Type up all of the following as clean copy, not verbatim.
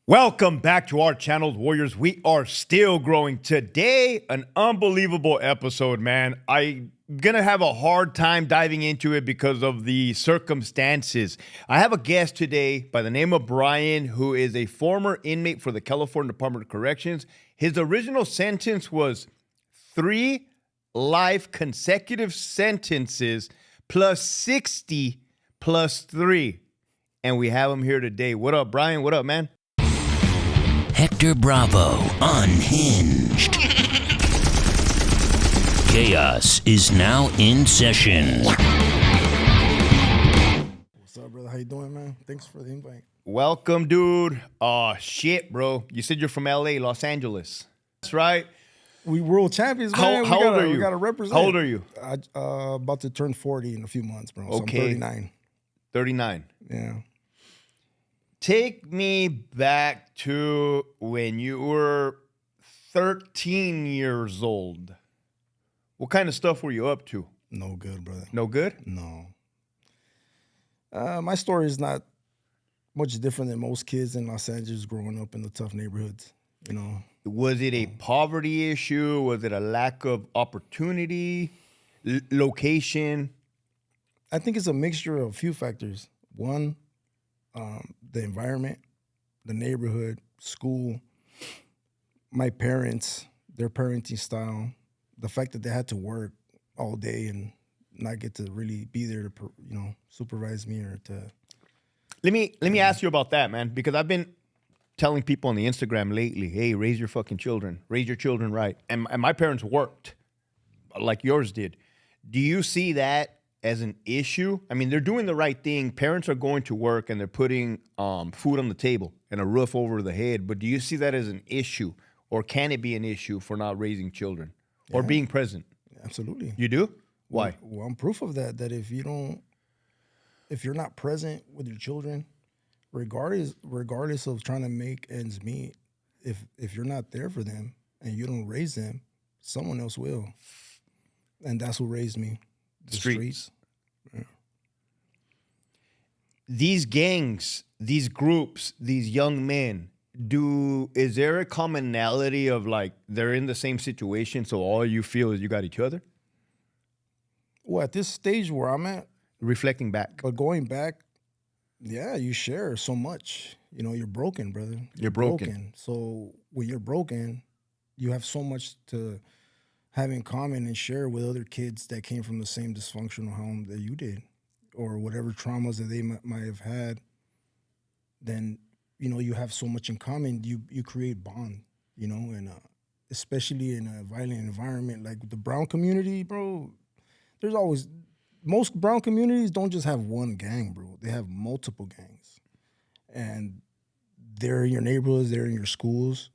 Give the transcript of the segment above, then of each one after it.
Welcome back to our channel, Warriors. We are still growing. Today, an unbelievable episode, man. I'm gonna have a hard time diving into it because of the circumstances. I have a guest today by the name of Brian, who is a former inmate for the California Department of Corrections. His original sentence was 3 life consecutive sentences plus 60 plus 3. And we have him here today. What up, Brian? What up, man? Hector Bravo, unhinged. Chaos is now in session. What's up, brother? How you doing, man? Thanks for the invite. Welcome, dude. Oh, shit, bro. You said you're from LA, Los Angeles. That's right. We world champions, man. How old are you? We gotta represent. How old are you? About to turn 40 in a few months, bro. So Okay. I'm 39. 39. Yeah. Take me back to when you were 13 years old. What kind of stuff were you up to? No good, brother. No good? No. My story is not much different than most kids in Los Angeles growing up in the tough neighborhoods, you know. Was it a poverty issue? Was it a lack of opportunity? Location? I think it's a mixture of a few factors. One, the environment, the neighborhood, school, my parents, their parenting style, the fact that they had to work all day and not get to really be there to, supervise me or to. Let me ask you about that, man, because I've been telling people on the Instagram lately, hey, raise your fucking children. Raise your children right. And my parents worked like yours did. Do you see that as an issue? I mean, they're doing the right thing. Parents are going to work and they're putting food on the table and a roof over the head. But do you see that as an issue, or can it be an issue for not raising children or being present? Absolutely. You do? Why? Well, I'm proof of that. That if you're not present with your children, regardless of trying to make ends meet, if you're not there for them and you don't raise them, someone else will. And that's what raised me. The streets. Yeah. These gangs, these groups, these young men, is there a commonality of like they're in the same situation, so all you feel is you got each other? Well, at this stage where I'm at, reflecting back. But going back, yeah, you share so much. You know, you're broken, brother. You're broken. So when you're broken, you have so much to have in common and share with other kids that came from the same dysfunctional home that you did, or whatever traumas that they might have had. Then, you have so much in common. You create bond, and especially in a violent environment like the brown community, bro. Most brown communities don't just have one gang, bro. They have multiple gangs, and they're in your neighborhoods, they're in your schools,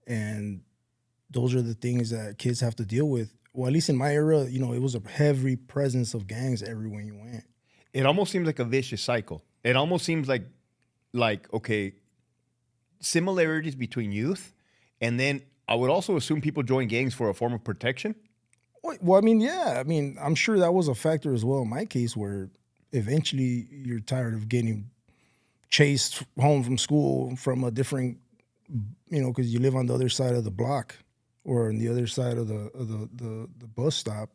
and those are the things that kids have to deal with. Well, at least in my era, it was a heavy presence of gangs everywhere you went. It almost seems like a vicious cycle. It almost seems like okay, similarities between youth, and then I would also assume people join gangs for a form of protection. Well, I mean, yeah. I mean, I'm sure that was a factor as well in my case, where eventually you're tired of getting chased home from school from a different, because you live on the other side of the block or on the other side of the bus stop.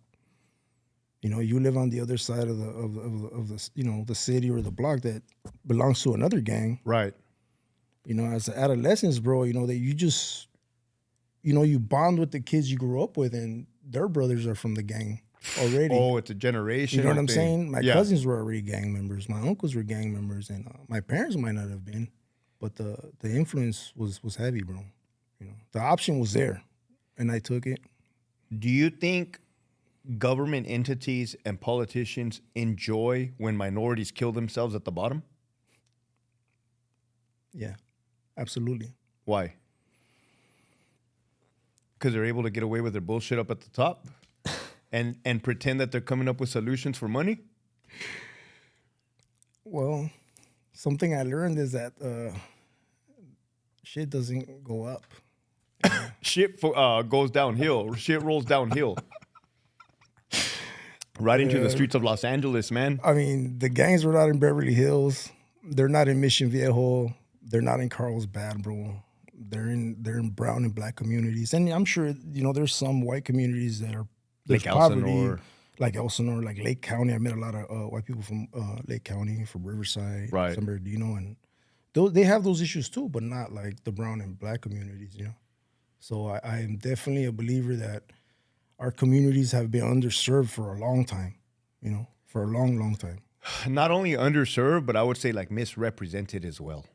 You live on the other side of the city or the block that belongs to another gang. Right. As adolescents, bro, that you just, you bond with the kids you grew up with, and their brothers are from the gang already. Oh, it's a generation. You know what I'm thing. saying? My cousins were already gang members. My uncles were gang members, and my parents might not have been, but the influence was heavy, bro. The option was there, and I took it. Do you think government entities and politicians enjoy when minorities kill themselves at the bottom? Yeah, absolutely. Why? Because they're able to get away with their bullshit up at the top and pretend that they're coming up with solutions for money? Well, something I learned is that shit doesn't go up. Shit goes downhill. Shit rolls downhill. Right into the streets of Los Angeles, man. I mean, the gangs were not in Beverly Hills. They're not in Mission Viejo. They're not in Carlsbad, bro. They're in brown and black communities, and I'm sure there's some white communities that are there's Like poverty, Elsinore. like Elsinore, like Lake County. I met a lot of white people from Lake County, from Riverside, Right. San Bernardino, and they have those issues too, but not like the brown and black communities, So I am definitely a believer that our communities have been underserved for a long time, for a long, long time. Not only underserved, but I would say like misrepresented as well.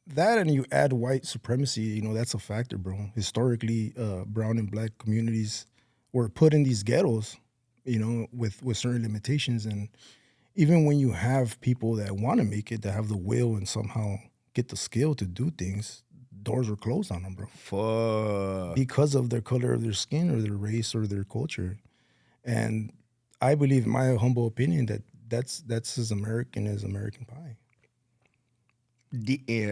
That, and you add white supremacy, that's a factor, bro. Historically, brown and black communities were put in these ghettos, with certain limitations. And even when you have people that want to make it, that have the will and somehow get the skill to do things, doors are closed on them, bro. Fuck. Because of their color of their skin or their race or their culture. And I believe, in my humble opinion, that that's as American as American pie.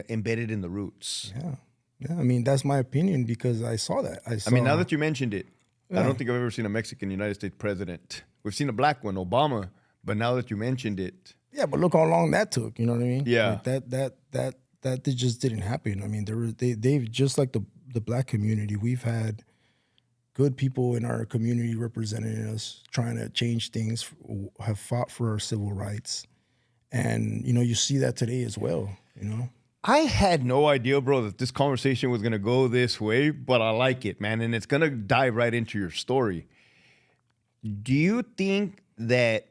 Embedded in the roots. Yeah. I mean, that's my opinion because I saw that. I mean, now that you mentioned it, I Yeah. don't think I've ever seen a Mexican United States president. We've seen a black one, Obama, but now that you mentioned it, Yeah, but look how long that took. You know what I mean? Yeah. Like that just didn't happen. I mean, they've just like the black community. We've had good people in our community representing us, trying to change things, have fought for our civil rights, and you see that today as well. I had no idea, bro, that this conversation was going to go this way, but I like it, man. And it's going to dive right into your story. Do you think that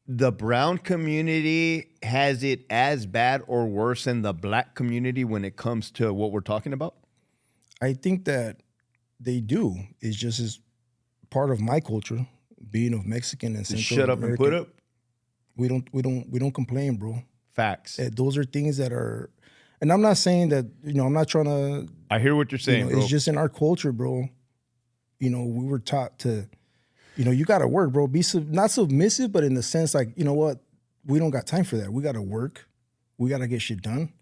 the brown community has it as bad or worse than the black community when it comes to what we're talking about? I think that they do. It's just as part of my culture, being of Mexican and Central Shut up and put American, up? We don't complain, bro. Facts. Those are things that are, and I'm not saying that, I'm not trying to, I hear what you're saying, bro. it's just in our culture, bro. We were taught to, you got to work, bro. Be not submissive, but in the sense like, you know what? We don't got time for that. We got to work. We got to get shit done.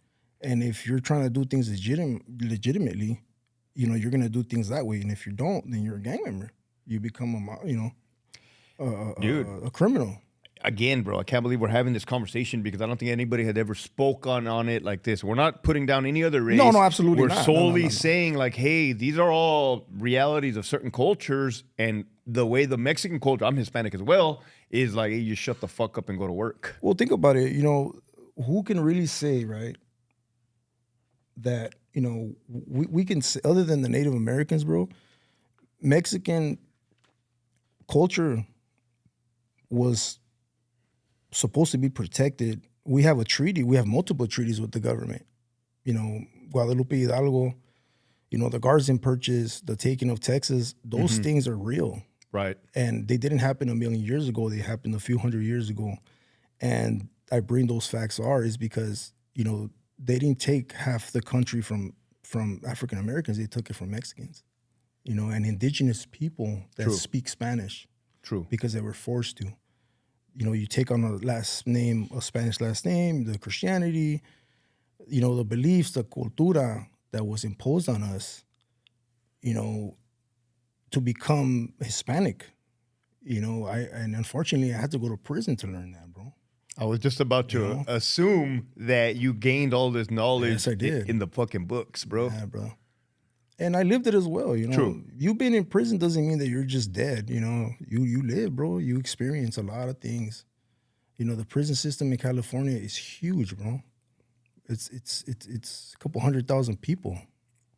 And if you're trying to do things legitimately, you're going to do things that way. And if you don't, then you're a gang member. You become a criminal. Again, bro, I can't believe we're having this conversation because I don't think anybody had ever spoken on it like this. We're not putting down any other race. No, absolutely We're not. solely No. saying like, hey, these are all realities of certain cultures, and the way the Mexican culture, I'm Hispanic as well, is like, hey, you shut the fuck up and go to work. Well, think about it. Who can really say, right, that, we can say, other than the Native Americans, bro, Mexican culture was supposed to be protected. We have a treaty. We have multiple treaties with the government. Guadalupe Hidalgo, the Garzon Purchase, the taking of Texas, those things are real. Right. And they didn't happen a million years ago. They happened a few hundred years ago. And I bring those facts is because, they didn't take half the country from African Americans. They took it from Mexicans, and indigenous people that True. speak Spanish. True. Because they were forced to. You take on a Spanish last name, the Christianity, the beliefs, the cultura that was imposed on us, to become Hispanic. And unfortunately I had to go to prison to learn that, bro. I was just about to assume that you gained all this knowledge Yes, I did. in the fucking books, bro. Yeah, bro. And I lived it as well, True. You being in prison doesn't mean that you're just dead, You live, bro. You experience a lot of things. The prison system in California is huge, bro. It's a couple 100,000 people.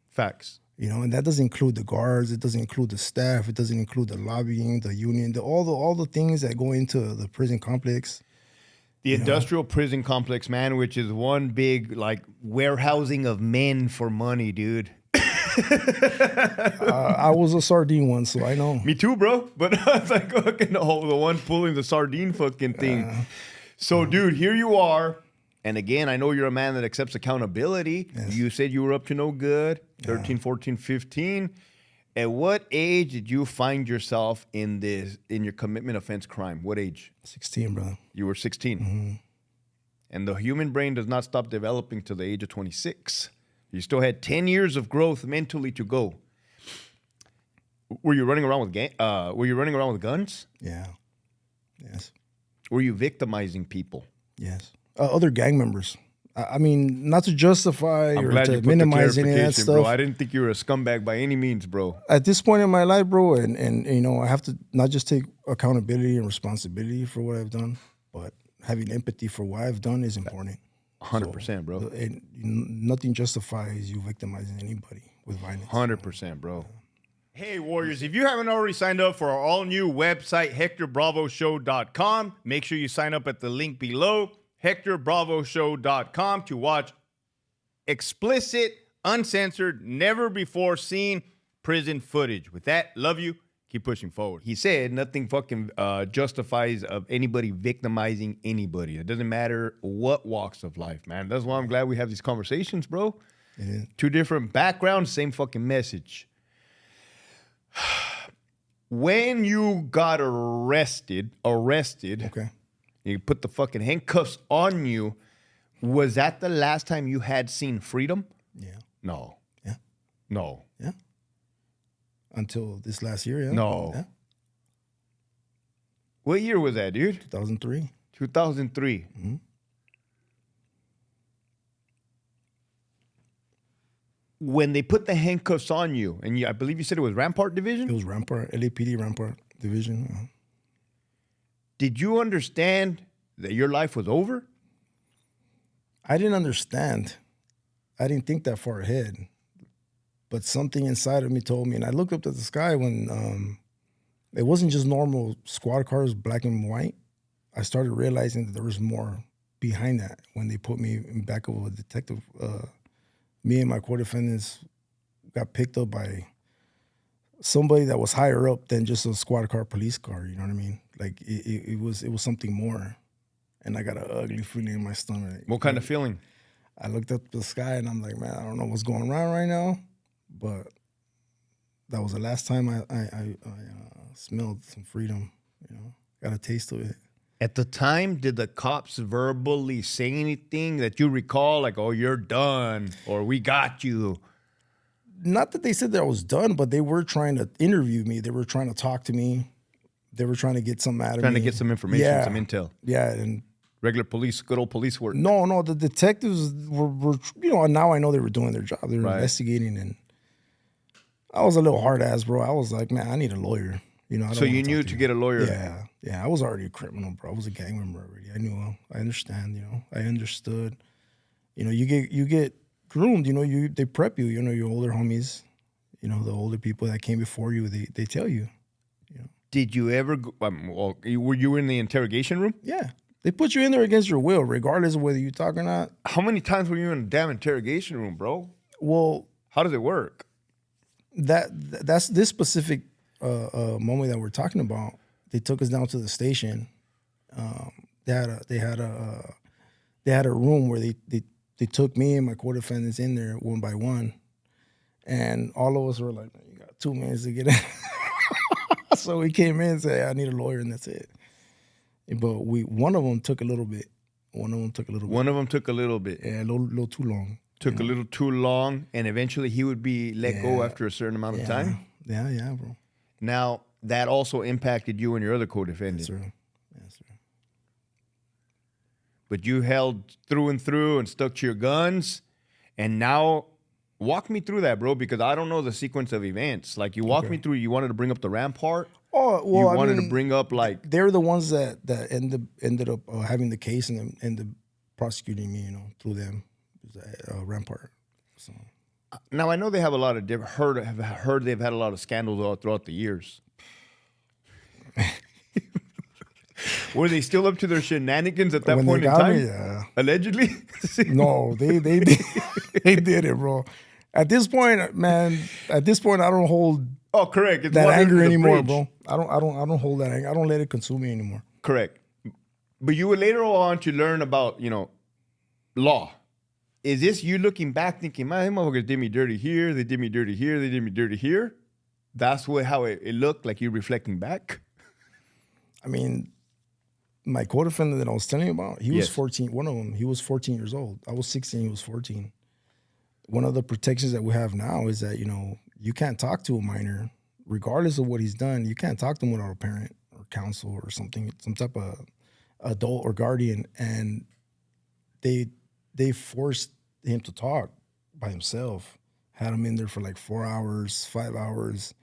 Facts. And that doesn't include the guards. It doesn't include the staff. It doesn't include the lobbying, the union, all the things that go into the prison complex. The industrial prison complex, man, which is one big like warehousing of men for money, dude. I was a sardine once, so I know. Me too, bro. But I was like, fucking, the one pulling the sardine fucking thing. So, dude, here you are. And again, I know you're a man that accepts accountability. Yes. You said you were up to no good, 13, 14, 15. At what age did you find yourself in your commitment offense crime? What age? 16, brother. You were 16. And the human brain does not stop developing till the age of 26. You still had 10 years of growth mentally to go. Were you running around with guns? Yeah. Yes. Were you victimizing people? Yes. Other gang members. I mean, not to justify I'm or glad you to put the minimize any of that clarification, stuff. bro. I didn't think you were a scumbag by any means, bro. At this point in my life, bro, and you know, I have to not just take accountability and responsibility for what I've done, but having empathy for what I've done is important. 100%, bro. And nothing justifies you victimizing anybody with violence. 100%, bro. Hey, Warriors, if you haven't already signed up for our all-new website, HectorBravoShow.com, make sure you sign up at the link below, HectorBravoShow.com, to watch explicit, uncensored, never-before-seen prison footage. With that, love you. Keep pushing forward. He said nothing fucking justifies of anybody victimizing anybody. It doesn't matter what walks of life, man. That's why I'm glad we have these conversations, bro. Yeah. Two different backgrounds, same fucking message. When you got arrested, Okay. you put the fucking handcuffs on you, was that the last time you had seen freedom? Yeah. No. Yeah. No. Yeah. Until this last year, yeah. No. Yeah. What year was that, dude? 2003. 2003. Mm-hmm. When they put the handcuffs on you, and I believe you said it was Rampart Division? It was Rampart, LAPD Rampart Division. Did you understand that your life was over? I didn't understand. I didn't think that far ahead. But something inside of me told me, and I looked up to the sky when it wasn't just normal squad cars, black and white. I started realizing that there was more behind that when they put me in back of a detective. Me and my co-defendants got picked up by somebody that was higher up than just a squad car, police car. You know what I mean? Like it was something more. And I got an ugly feeling in my stomach. What kind of feeling? I looked up to the sky and I'm like, man, I don't know what's going on right now, but that was the last time I smelled some freedom. You know, got a taste of it. At the time, did the cops verbally say anything that you recall, like, oh, you're done, or we got you? Not that they said that I was done, but they were trying to interview me. They were trying to talk to me. They were trying to get something out of me. Trying to get some information, some intel. Yeah, and regular police, good old police work. No, the detectives were you know, now I know they were doing their job. They were investigating, and I was a little hard-ass, bro. I was like, man, I need a lawyer. You know, so you knew to get a lawyer? Yeah. I was already a criminal, bro. I was a gang member already. I knew. I understand. You know, I understood. You know, you get groomed. You know, they prep you. You know, your older homies. You know, the older people that came before you. They tell you. You know. Did you ever? Were you in the interrogation room? Yeah, they put you in there against your will, regardless of whether you talk or not. How many times were you in a damn interrogation room, bro? Well, how does it work? That's this specific moment that we're talking about. They took us down to the station. They had a room where they took me and my co-defendants in there one by one, and all of us were like, "You got 2 minutes to get in." So we came in and said, "I need a lawyer," and that's it. But one of them took a little bit. One of them took a little bit. Yeah, a little too long. Took a little too long, and eventually he would be let go after a certain amount of time? Yeah, bro. Now, that also impacted you and your other co-defendant. Yes, sir. Yes, sir. But you held through and through and stuck to your guns, and now walk me through that, bro, because I don't know the sequence of events. Like, you walked me through, you wanted to bring up the Rampart. Oh, well, you wanted to bring up, like... They're the ones that ended up having the case and ended up prosecuting me, you know, through them. Rampart. So. Now, I know they have a lot of different... Have heard they've had a lot of scandals all throughout the years. Were they still up to their shenanigans at that point in time? Yeah. Allegedly? No, they they did it, bro. At this point, man, I don't hold correct. It's that anger anymore, bro. I don't hold that anger. I don't let it consume me anymore. Correct. But you were later on to learn about, you know, law. Is this you looking back thinking, man, them motherfuckers did me dirty here, they did me dirty here, they did me dirty here? That's how it looked, like you reflecting back? I mean, my co-defendant that I was telling you about, he was 14. One of them, he was 14 years old. I was 16, he was 14. One of the protections that we have now is that, you know, you can't talk to a minor, regardless of what he's done. You can't talk to him without a parent or counsel or something, some type of adult or guardian. And they they forced him to talk by himself. Had him in there for like 4 hours, 5 hours,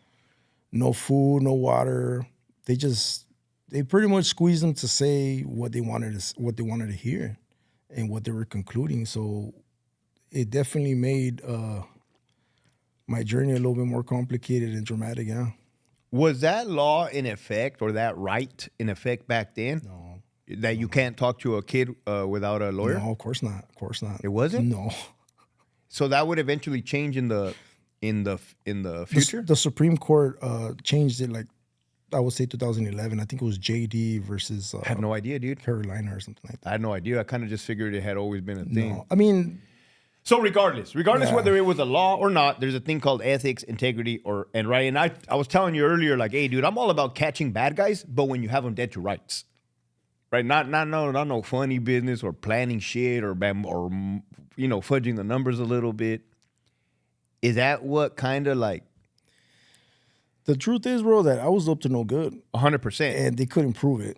no food, no water. They pretty much squeezed him to say what they wanted to hear, and what they were concluding. So it definitely made my journey a little bit more complicated and dramatic. Yeah. Was that law in effect, or that right in effect back then? No. That you can't talk to a kid without a lawyer? No, of course not. Of course not. It wasn't? No. So that would eventually change in the future? The Supreme Court changed it, like, I would say 2011. I think it was JD versus I had no idea, dude. Carolina or something like that. I had no idea. I kind of just figured it had always been a thing. No. I mean, So regardless Yeah. whether it was a law or not, there's a thing called ethics, integrity, and right. And I was telling you earlier, like, hey, dude, I'm all about catching bad guys, but when you have them dead to rights, right? Not no funny business or planning shit or fudging the numbers a little bit. Is that what kind of like the truth is, bro, that I was up to no good, 100%? and they couldn't prove it.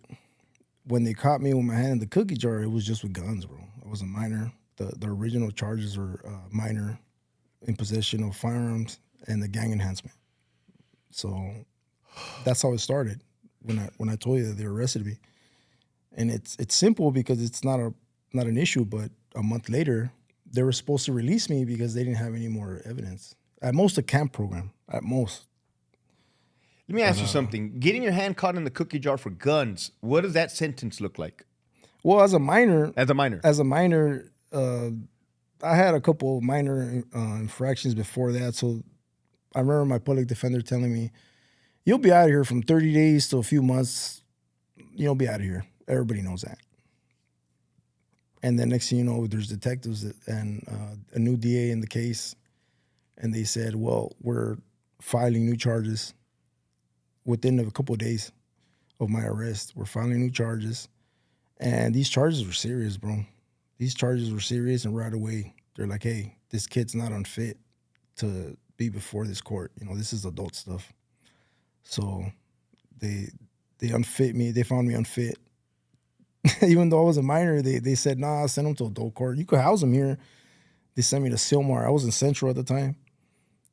When they caught me with my hand in the cookie jar, it was just with guns, bro. I was a minor. The original charges were minor in possession of firearms and the gang enhancement. So that's how it started when I told you that they arrested me. And it's simple because it's not an issue, but a month later, they were supposed to release me because they didn't have any more evidence. At most, a camp program. At most. Let me ask you something. Getting your hand caught in the cookie jar for guns, what does that sentence look like? Well, as a minor, I had a couple of minor infractions before that. So I remember my public defender telling me, "You'll be out of here from 30 days to a few months. You'll be out of here." Everybody knows that. And then next thing you know, there's detectives and a new DA in the case. And they said, well, we're filing new charges within a couple of days of my arrest. We're filing new charges. And these charges were serious, bro. These charges were serious, and right away, they're like, hey, this kid's not unfit to be before this court. This is adult stuff. So they unfit me. They found me unfit. Even though I was a minor, they said, nah, send him to adult court. You could house him here. They sent me to Sylmar. I was in Central at the time,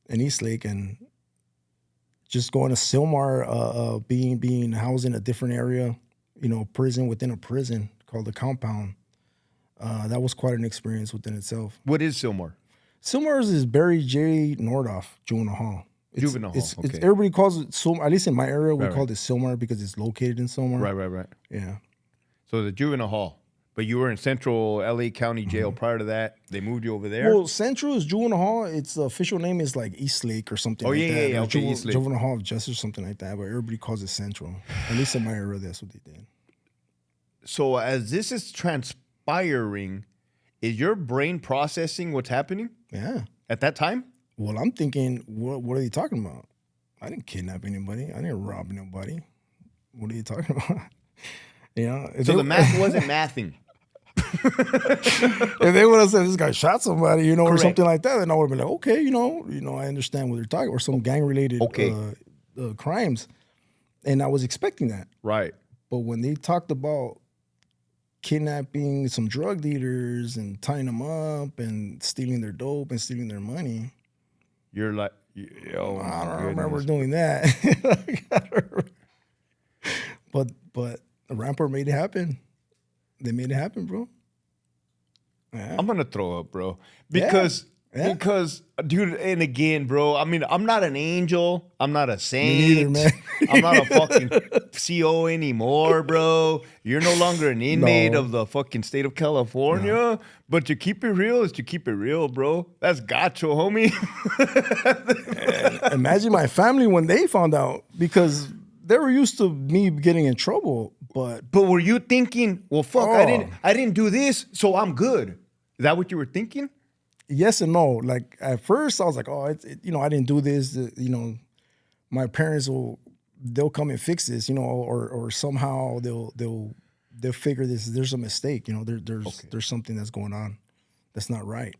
in Eastlake, and just going to Sylmar, being housed in a different area, prison within a prison called the compound. That was quite an experience within itself. What is Sylmar? Sylmar is Barry J. Nordoff Juvenile Hall. Juvenile Hall, okay. Everybody calls it Sylmar. At least in my area, we called it Sylmar because it's located in Sylmar. Right. Yeah. So the Juvenile Hall. But you were in Central LA County Jail prior to that. They moved you over there? Well, Central is Juvenile Hall. Its official name is like Eastlake or something like that. Yeah. Okay, Eastlake. Juvenile Hall of Justice or something like that. But everybody calls it Central. At least in my area, that's what they did. So as this is transpiring, is your brain processing what's happening? Yeah. At that time? Well, I'm thinking, what are they talking about? I didn't kidnap anybody. I didn't rob nobody. What are you talking about? So the math wasn't mathing. If they would have said this guy shot somebody, or Correct. something like that, then I would have been like, okay, I understand what they're talking, or some gang-related crimes. And I was expecting that. Right. But when they talked about kidnapping some drug dealers and tying them up and stealing their dope and stealing their money, You're like, I don't remember doing that. But Rampart made it happen. They made it happen, bro. Yeah. I'm gonna throw up, bro, because dude, and again, bro, I mean, I'm not an angel, I'm not a saint, Me neither, man. I'm not a fucking CO anymore, bro. You're no longer an inmate of the fucking state of California. But to keep it real is to keep it real, bro. That's gacho, homie. Imagine my family when they found out, because they were used to me getting in trouble. But were you thinking, well, fuck, I didn't do this, so I'm good? Is that what you were thinking? Yes and no. Like at first, I was like, oh, I didn't do this. My parents they'll come and fix this, or somehow they'll figure this. There's a mistake, there's something that's going on that's not right.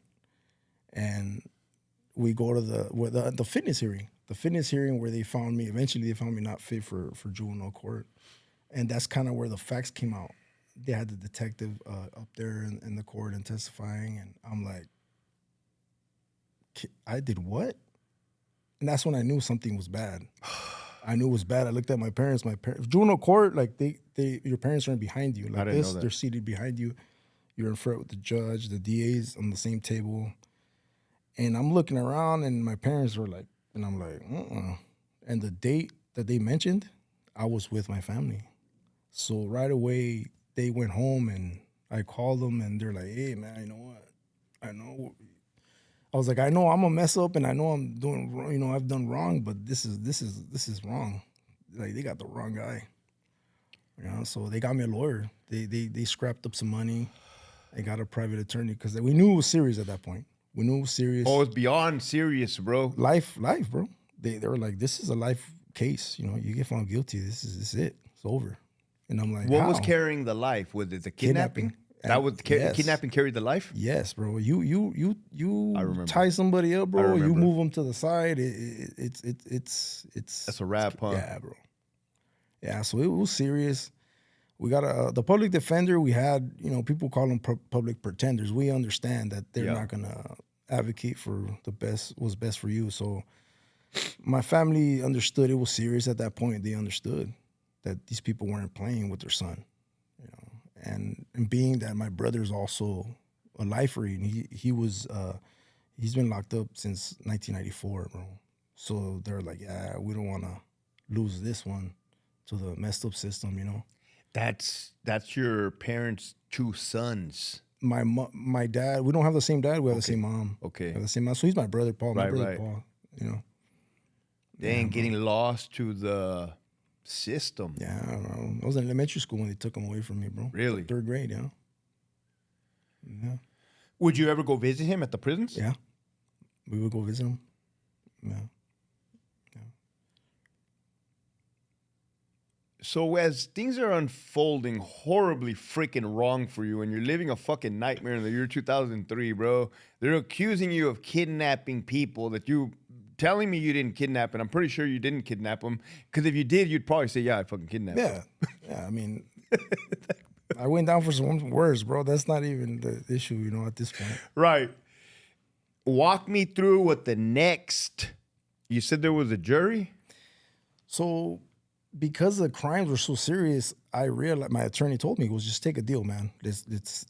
And we go to the fitness hearing. The fitness hearing where eventually they found me not fit for juvenile court. And that's kind of where the facts came out. they had the detective up there in the court and testifying, and I'm like, I did what? And that's when I knew something was bad. I knew it was bad. I looked at my parents. Juvenile court, like your parents are behind you. Like this, they're seated behind you. You're in front with the judge, the DA's on the same table. And I'm looking around, and my parents were like, and I'm like, And the date that they mentioned, I was with my family. So right away, they went home, and I called them, and they're like, hey, man, you know what? I was like, I know I'm a mess up, and I know I'm doing wrong, I've done wrong, but this is wrong. Like, they got the wrong guy. So they got me a lawyer. They scrapped up some money. They got a private attorney because we knew it was serious at that point. We knew it was serious. Oh, it's beyond serious, bro. Life, bro. They were like, this is a life case. You get found guilty. This is it. It's over. And I'm like, what was carrying the life? Was it the kidnapping? That was yes. Kidnapping carried the life? Yes, bro. You I remember. tie somebody up, bro. You move them to the side. It's that's a wrap, huh? Yeah, bro. Yeah, so it was serious. We got the public defender. We had, people call them public pretenders. We understand that they're not gonna advocate for what's best for you. So my family understood it was serious at that point. They understood that these people weren't playing with their son. And being that my brother's also a lifer, and he's been locked up since 1994, bro. So they're like, yeah, we don't want to lose this one to the messed up system, That's your parents' two sons. My dad, we don't have the same dad. We have the same mom. Okay. We have the same mom. So he's my brother, Paul. My brother, right. Paul. Dang, getting lost to the system. Yeah, I don't know. I was in elementary school when they took him away from me, bro. Really? Third grade, yeah. Yeah. Would you ever go visit him at the prisons? Yeah. We would go visit him. Yeah. So as things are unfolding horribly freaking wrong for you and you're living a fucking nightmare in the year 2003, bro, they're accusing you of kidnapping people that you telling me you didn't kidnap, and I'm pretty sure you didn't kidnap them, because if you did, you'd probably say, yeah, I fucking kidnapped them. Yeah, I mean, I went down for some words, bro. That's not even the issue, at this point. Right. Walk me through what you said there was a jury? So because the crimes were so serious, I realized, my attorney told me, was just take a deal, man.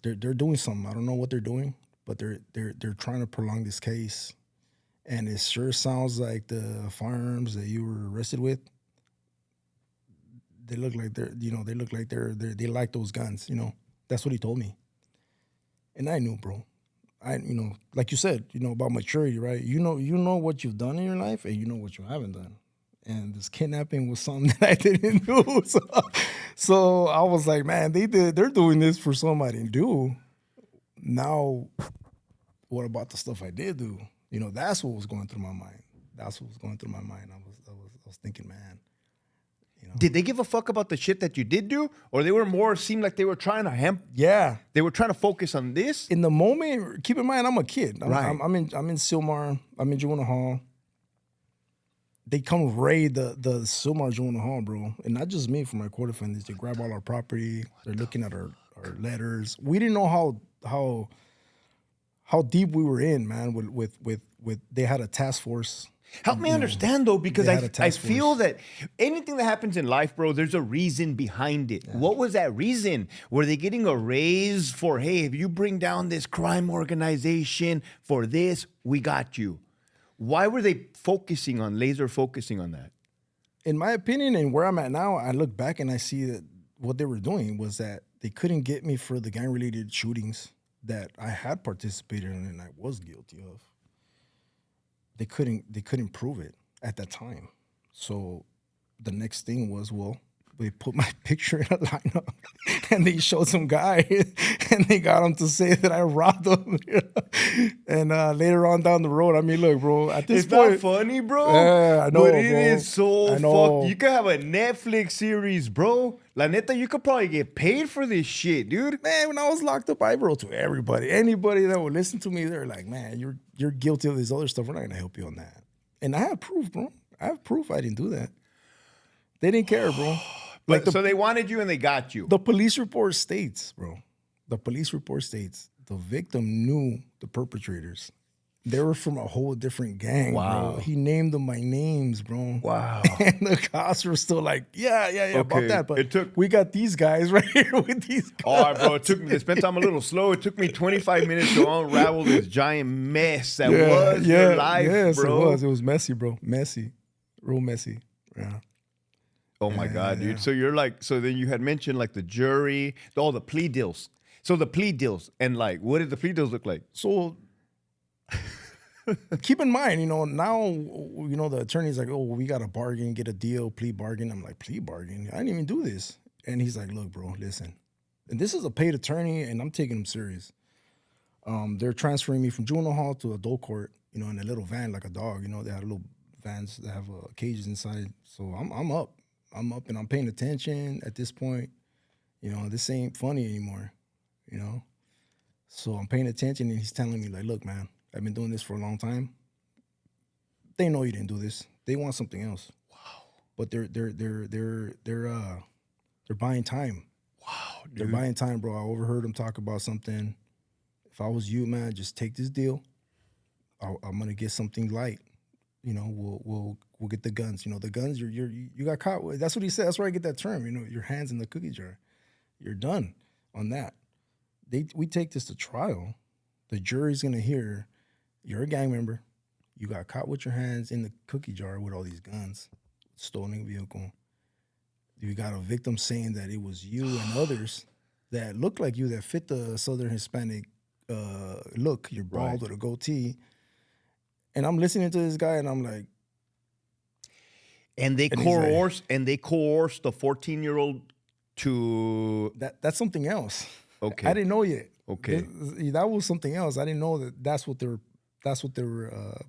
They're doing something. I don't know what they're doing, but they're trying to prolong this case. And it sure sounds like the firearms that you were arrested with, they look like they like those guns, That's what he told me. And I knew, bro. Like you said, about maturity, right? You know what you've done in your life, and you know what you haven't done. And this kidnapping was something that I didn't do. So I was like, man, they're doing this for somebody to do. Now, what about the stuff I did do? That's what was going through my mind. I was thinking, man. Did they give a fuck about the shit that you did do? Or they were seemed like they were trying to Yeah. They were trying to focus on this? In the moment, keep in mind, I'm a kid. Right. I'm in Sylmar. I'm in Juvenile Hall. They come raid the Sylmar Juvenile Hall, bro. And not just me, for my court offenders. They grab all our property. They're looking at our letters. We didn't know how deep we were in, man, with they had a task force. Help me understand, though, because I feel that anything that happens in life, bro, there's a reason behind it. Yeah. What was that reason? Were they getting a raise for, hey, if you bring down this crime organization for this, we got you? Why were they laser focusing on that? In my opinion, and where I'm at now, I look back and I see that what they were doing was that they couldn't get me for the gang-related shootings that I had participated in and I was guilty of. They couldn't prove it at that time. So the next thing was, well, they put my picture in a lineup and they showed some guy and they got him to say that I robbed him. And later on down the road, I mean, look, bro, at this point. It's not funny, bro. Yeah, I know, but bro. It is so fucked. You could have a Netflix series, bro. La neta, you could probably get paid for this shit, dude. Man, when I was locked up, I wrote to everybody. Anybody that would listen to me, they're like, man, you're guilty of this other stuff. We're not going to help you on that. And I have proof, bro. I have proof I didn't do that. They didn't care, bro. Like so they wanted you and they got you. The police report states, bro. The police report states the victim knew the perpetrators. They were from a whole different gang, Wow. bro. He named them by names, bro. Wow. And the cops were still like, yeah, about Okay. that. But It took- we got these guys right here with these guys. All right, bro. It took me. They spent time a little slow. It took me 25 minutes to unravel this giant mess that was your life, yes, bro. It was messy, bro. Messy. Real messy. Yeah. Oh my God, dude. So you're like, so then you had mentioned like the jury, all the plea deals. So the plea deals, and like, what did the plea deals look like? So keep in mind, now, the attorney's like, oh, we got to bargain, get a deal, plea bargain. I'm like, plea bargain? I didn't even do this. And he's like, look, bro, listen. And this is a paid attorney, and I'm taking him serious. They're transferring me from juvenile hall to adult court, in a little van like a dog. They had little vans that have cages inside. So I'm up. I'm up, and I'm paying attention at this point. This ain't funny anymore, So I'm paying attention, and he's telling me, like, look, man, I've been doing this for a long time. They know you didn't do this. They want something else. Wow. But they're buying time. Wow, dude. They're buying time, bro. I overheard them talk about something. If I was you, man, just take this deal. I'm gonna get something light. We'll get the guns. The guns you got caught with. That's what he said. That's where I get that term. Your hands in the cookie jar. You're done on that. We take this to trial. The jury's gonna hear you're a gang member. You got caught with your hands in the cookie jar with all these guns, stolen vehicle. You got a victim saying that it was you and others that looked like you, that fit the Southern Hispanic look. You're bald with a goatee. And I'm listening to this guy, and I'm like, and they coerced the 14-year-old to that's something else. Okay, I didn't know yet. Okay, that was something else. I didn't know that's what they were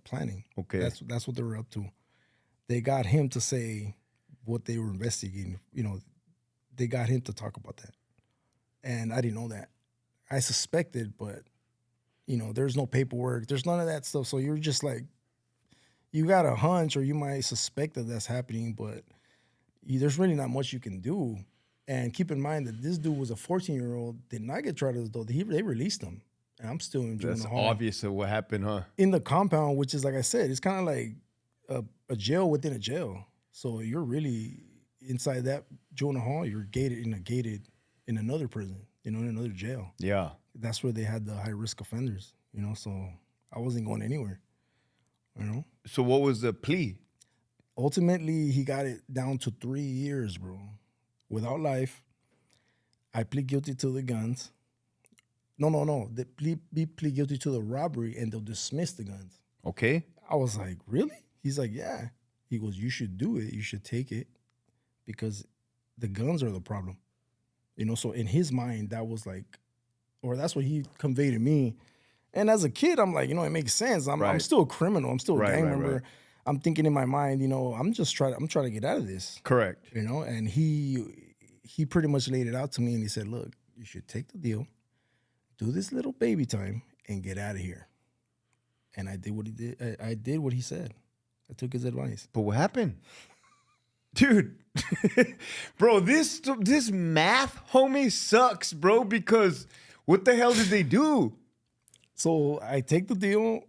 planning. Okay, that's what they were up to. They got him to say what they were investigating. They got him to talk about that, and I didn't know that. I suspected, but there's no paperwork. There's none of that stuff. So you're just like, you got a hunch, or you might suspect that that's happening, but there's really not much you can do. And keep in mind that this dude was a 14-year-old, did not get tried as adult. They released him, and I'm still in juvenile hall. That's obvious of what happened, huh? In the compound, which is, like I said, it's kind of like a jail within a jail. So you're really inside that juvenile hall. You're gated in another prison, in another jail. Yeah. That's where they had the high risk offenders, so I wasn't going anywhere, So what was the plea? Ultimately, he got it down to 3 years, bro. Without life. I plead guilty to the guns. No. They plead guilty to the robbery, and they'll dismiss the guns. Okay. I was like, really? He's like, yeah. He goes, you should do it. You should take it because the guns are the problem. So in his mind, that was like, or that's what he conveyed to me. And as a kid, I'm like, it makes sense. I'm still a criminal. I'm still a gang member. Right. I'm thinking in my mind, I'm trying to get out of this. Correct. And he pretty much laid it out to me, and he said, look, you should take the deal, do this little baby time, and get out of here. And I did what he did. I did what he said. I took his advice. But what happened? Dude, bro, this math, homie, sucks, bro, because what the hell did they do? So I take the deal,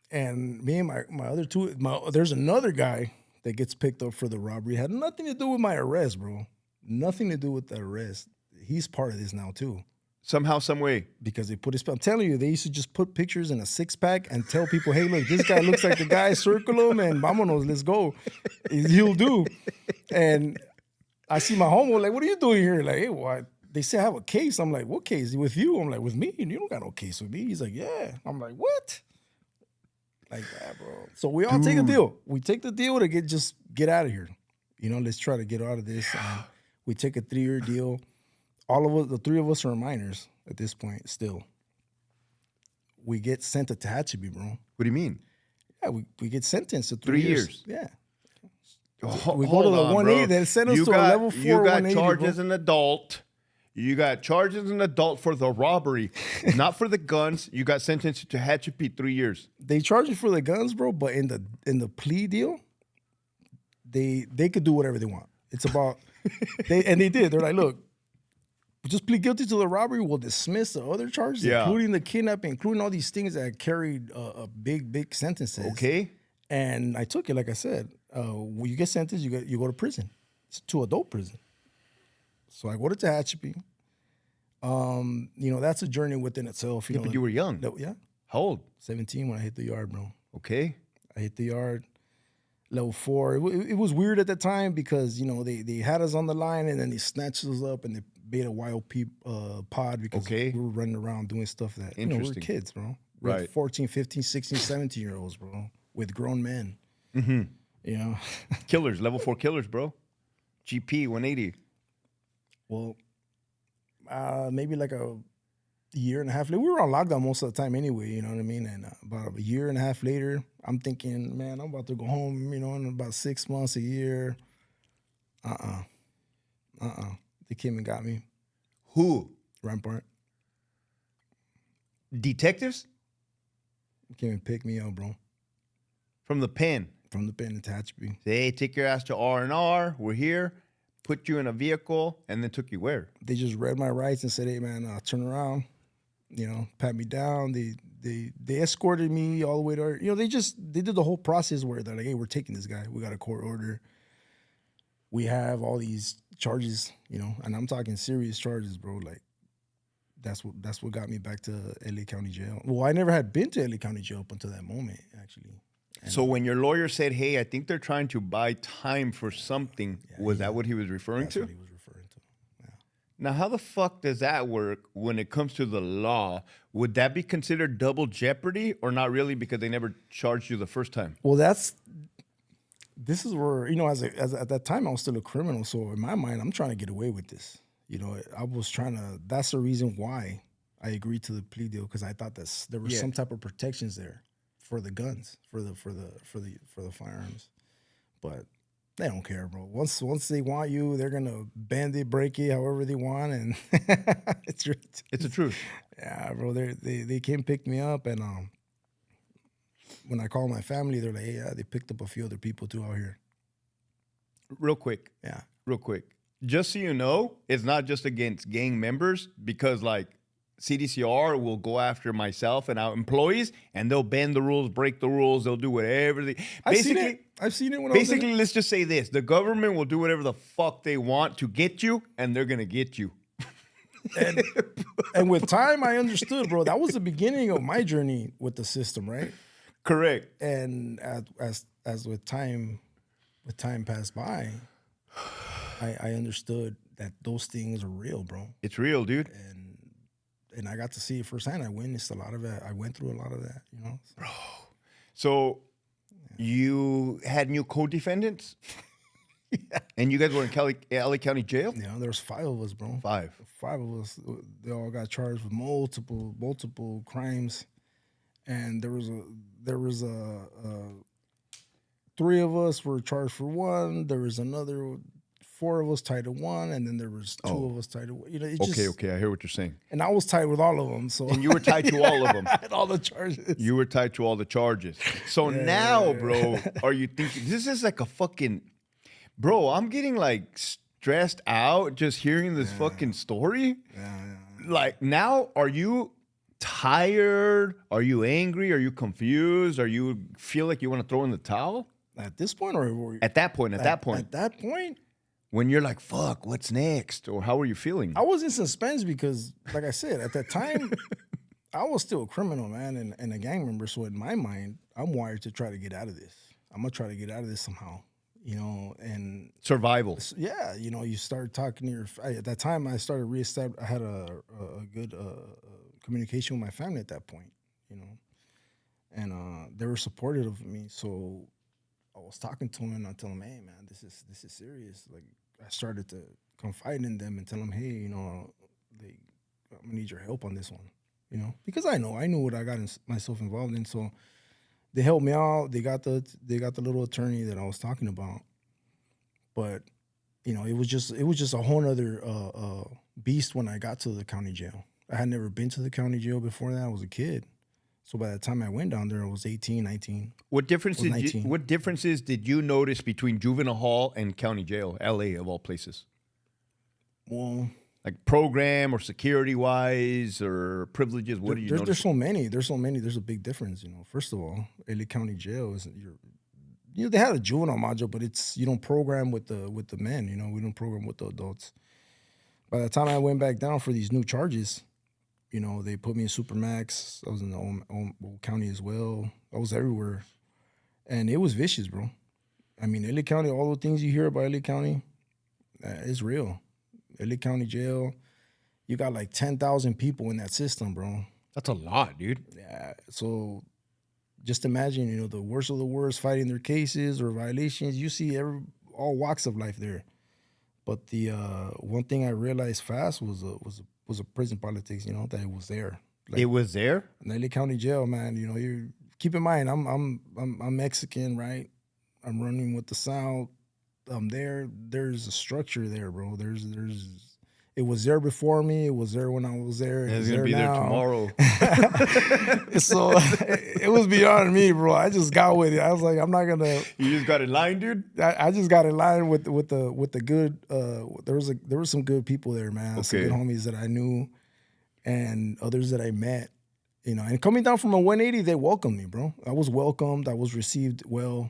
and me and my other two, there's another guy that gets picked up for the robbery. Had nothing to do with my arrest, bro. Nothing to do with the arrest. He's part of this now, too. Somehow, some way. Because they put his, I'm telling you, they used to just put pictures in a 6-pack and tell people, hey, look, this guy looks like the guy, circle him, and vámonos, let's go. He'll do. And I see my homeboy, like, what are you doing here? Like, hey, what? They say I have a case. I'm like, what case? With you? I'm like, with me? You don't got no case with me. He's like, yeah. I'm like, what? Like that, bro. So we all take a deal. We take the deal to get out of here. Let's try to get out of this. And we take a 3-year deal. All of us, the 3 of us are minors at this point still. We get sent to Tehachapi, bro. What do you mean? Yeah, we get sentenced to 3 years. Yeah. We go to the 180. They sent us to a level 4 You got 180, charged bro. as an adult. You got charged as an adult for the robbery, not for the guns. You got sentenced to Tehachapi 3 years. They charge you for the guns, bro, but in the plea deal, they could do whatever they want. It's about They did. They're like, look, just plead guilty to the robbery. We'll dismiss the other charges, including the kidnapping, including all these things that carried a big sentences. Okay. And I took it, like I said. When you get sentenced, you go to prison, to adult prison. So I go to Tehachapi. That's a journey within itself. But you were young. Yeah. How old? 17 when I hit the yard, bro. Okay. I hit the yard. Level 4. It was weird at the time because, they had us on the line and then they snatched us up and they made a YOP pod because we were running around doing stuff that, we were kids, bro. We were 14, 15, 16, 17-year-olds, bro, with grown men. Mm-hmm. Killers, level 4 killers, bro. GP 180. Well, maybe like a year and a half later. We were on lockdown most of the time anyway, you know what I mean? And about a year and a half later, I'm thinking, man, I'm about to go home, in about 6 months, a year. They came and got me. Who? Rampart. Detectives? They came and picked me up, bro. From the pen? From the pen in Tehachapi. Hey, take your ass to R&R. We're here. Put you in a vehicle, and then took you where? They just read my rights and said, hey, man, turn around. Pat me down. They escorted me all the way to, they did the whole process where they're like, hey, we're taking this guy. We got a court order. We have all these charges, and I'm talking serious charges, bro. Like, that's what got me back to LA County Jail. Well, I never had been to LA County Jail up until that moment, actually. And so when your lawyer said, hey, I think they're trying to buy time for something, was that what he was referring to? That's what he was referring to, yeah. Now, how the fuck does that work when it comes to the law? Would that be considered double jeopardy or not really because they never charged you the first time? Well, this is where, as at that time, I was still a criminal. So in my mind, I'm trying to get away with this. I was that's the reason why I agreed to the plea deal, because I thought that there was some type of protections there for the guns, for the firearms. But they don't care, bro. Once they want you, they're gonna bend it, break it, however they want, and it's the truth. Yeah, bro. They came pick me up, and when I called my family, they're like, hey, they picked up a few other people too out here. Real quick. Just so you know, it's not just against gang members, because like CDCR will go after myself and our employees, and they'll bend the rules, break the rules. They'll do whatever they. I've seen it. When basically, let's just say this: the government will do whatever the fuck they want to get you, and they're gonna get you. And with time, I understood, bro. That was the beginning of my journey with the system, right? Correct. And as with time passed by, I understood that those things are real, bro. It's real, dude. And I got to see it firsthand. I witnessed a lot of it. I went through a lot of that, Bro. So you had new co-defendants? Yeah. And you guys were in LA County Jail? Yeah, there was 5 of us, bro. 5 of us. They all got charged with multiple crimes. And there was 3 of us were charged for 1. There was another 4 of us tied to 1, and then there was 2 of us tied to 1. Okay, I hear what you're saying. And I was tied with all of them. So and you were tied to all of them. I had all the charges. You were tied to all the charges. So now, bro, are you thinking this is like a fucking, bro? I'm getting like stressed out just hearing this fucking story. Yeah. Like now, are you tired? Are you angry? Are you confused? Are you feel like you want to throw in the towel? At this point, or at that point? At that point. When you're like, fuck, what's next? Or how are you feeling? I was in suspense because, like I said, at that time, I was still a criminal, man, and a gang member. So in my mind, I'm wired to try to get out of this. I'm going to try to get out of this somehow, and survival. Yeah, you start talking to at that time, I started I had a good communication with my family at that point, and they were supportive of me. So I was talking to them and I tell them, hey, man, this is serious. Like, I started to confide in them and tell them, hey, I'm gonna need your help on this one, because I knew what I got myself involved in. So they helped me out. They got the little attorney that I was talking about, but it was just a whole other beast when I got to the county jail. I had never been to the county jail before that. I was a kid. So by the time I went down there, I was 18, 19. What differences did you notice between juvenile hall and county jail, LA of all places? Well, Like program or security wise or privileges? What do you there's notice? so many. There's so many. There's a big difference. First of all, LA County Jail isn't they had a juvenile module, but you don't program with the men. We don't program with the adults. By the time I went back down for these new charges, they put me in Supermax. I was in the old county as well. I was everywhere, and it was vicious, bro. I mean, LA County, all the things you hear about LA County, it's real. LA County Jail, you got like 10,000 people in that system, bro. That's a lot, dude. Yeah. So just imagine, the worst of the worst fighting their cases or violations. You see all walks of life there. But the one thing I realized fast was a prison politics. That it was there. It was there in LA County Jail, man. You keep in mind, I'm Mexican, right? I'm running with the South. I'm there. There's a structure there, bro. It was there before me. It was there when I was there. It's gonna be there tomorrow. So it was beyond me, bro. I just got with it. I was like, I'm not gonna. You just got in line, dude. I just got in line with the good. There were some good people there, man. Okay. Some good homies that I knew, and others that I met. And coming down from a 180, they welcomed me, bro. I was welcomed. I was received well.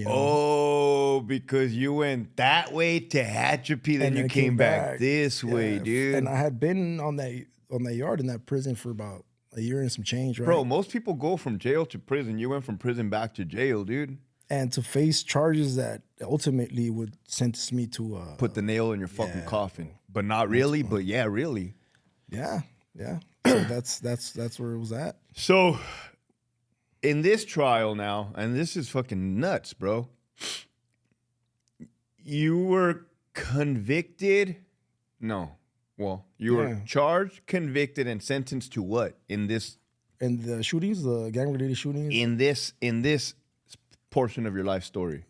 Oh, because you went that way to Hatchapee, then you came back this way, dude. And I had been on that yard in that prison for about a year and some change, right? Bro, most people go from jail to prison. You went from prison back to jail, dude. And to face charges that ultimately would sentence me to put the nail in your fucking coffin. But not really, but yeah, really. Yeah. So that's where it was at. So in this trial now, and this is fucking nuts, bro. You were convicted. No. Well, you were charged, convicted, and sentenced to what in this? In the shootings, the gang-related shootings. In this portion of your life story.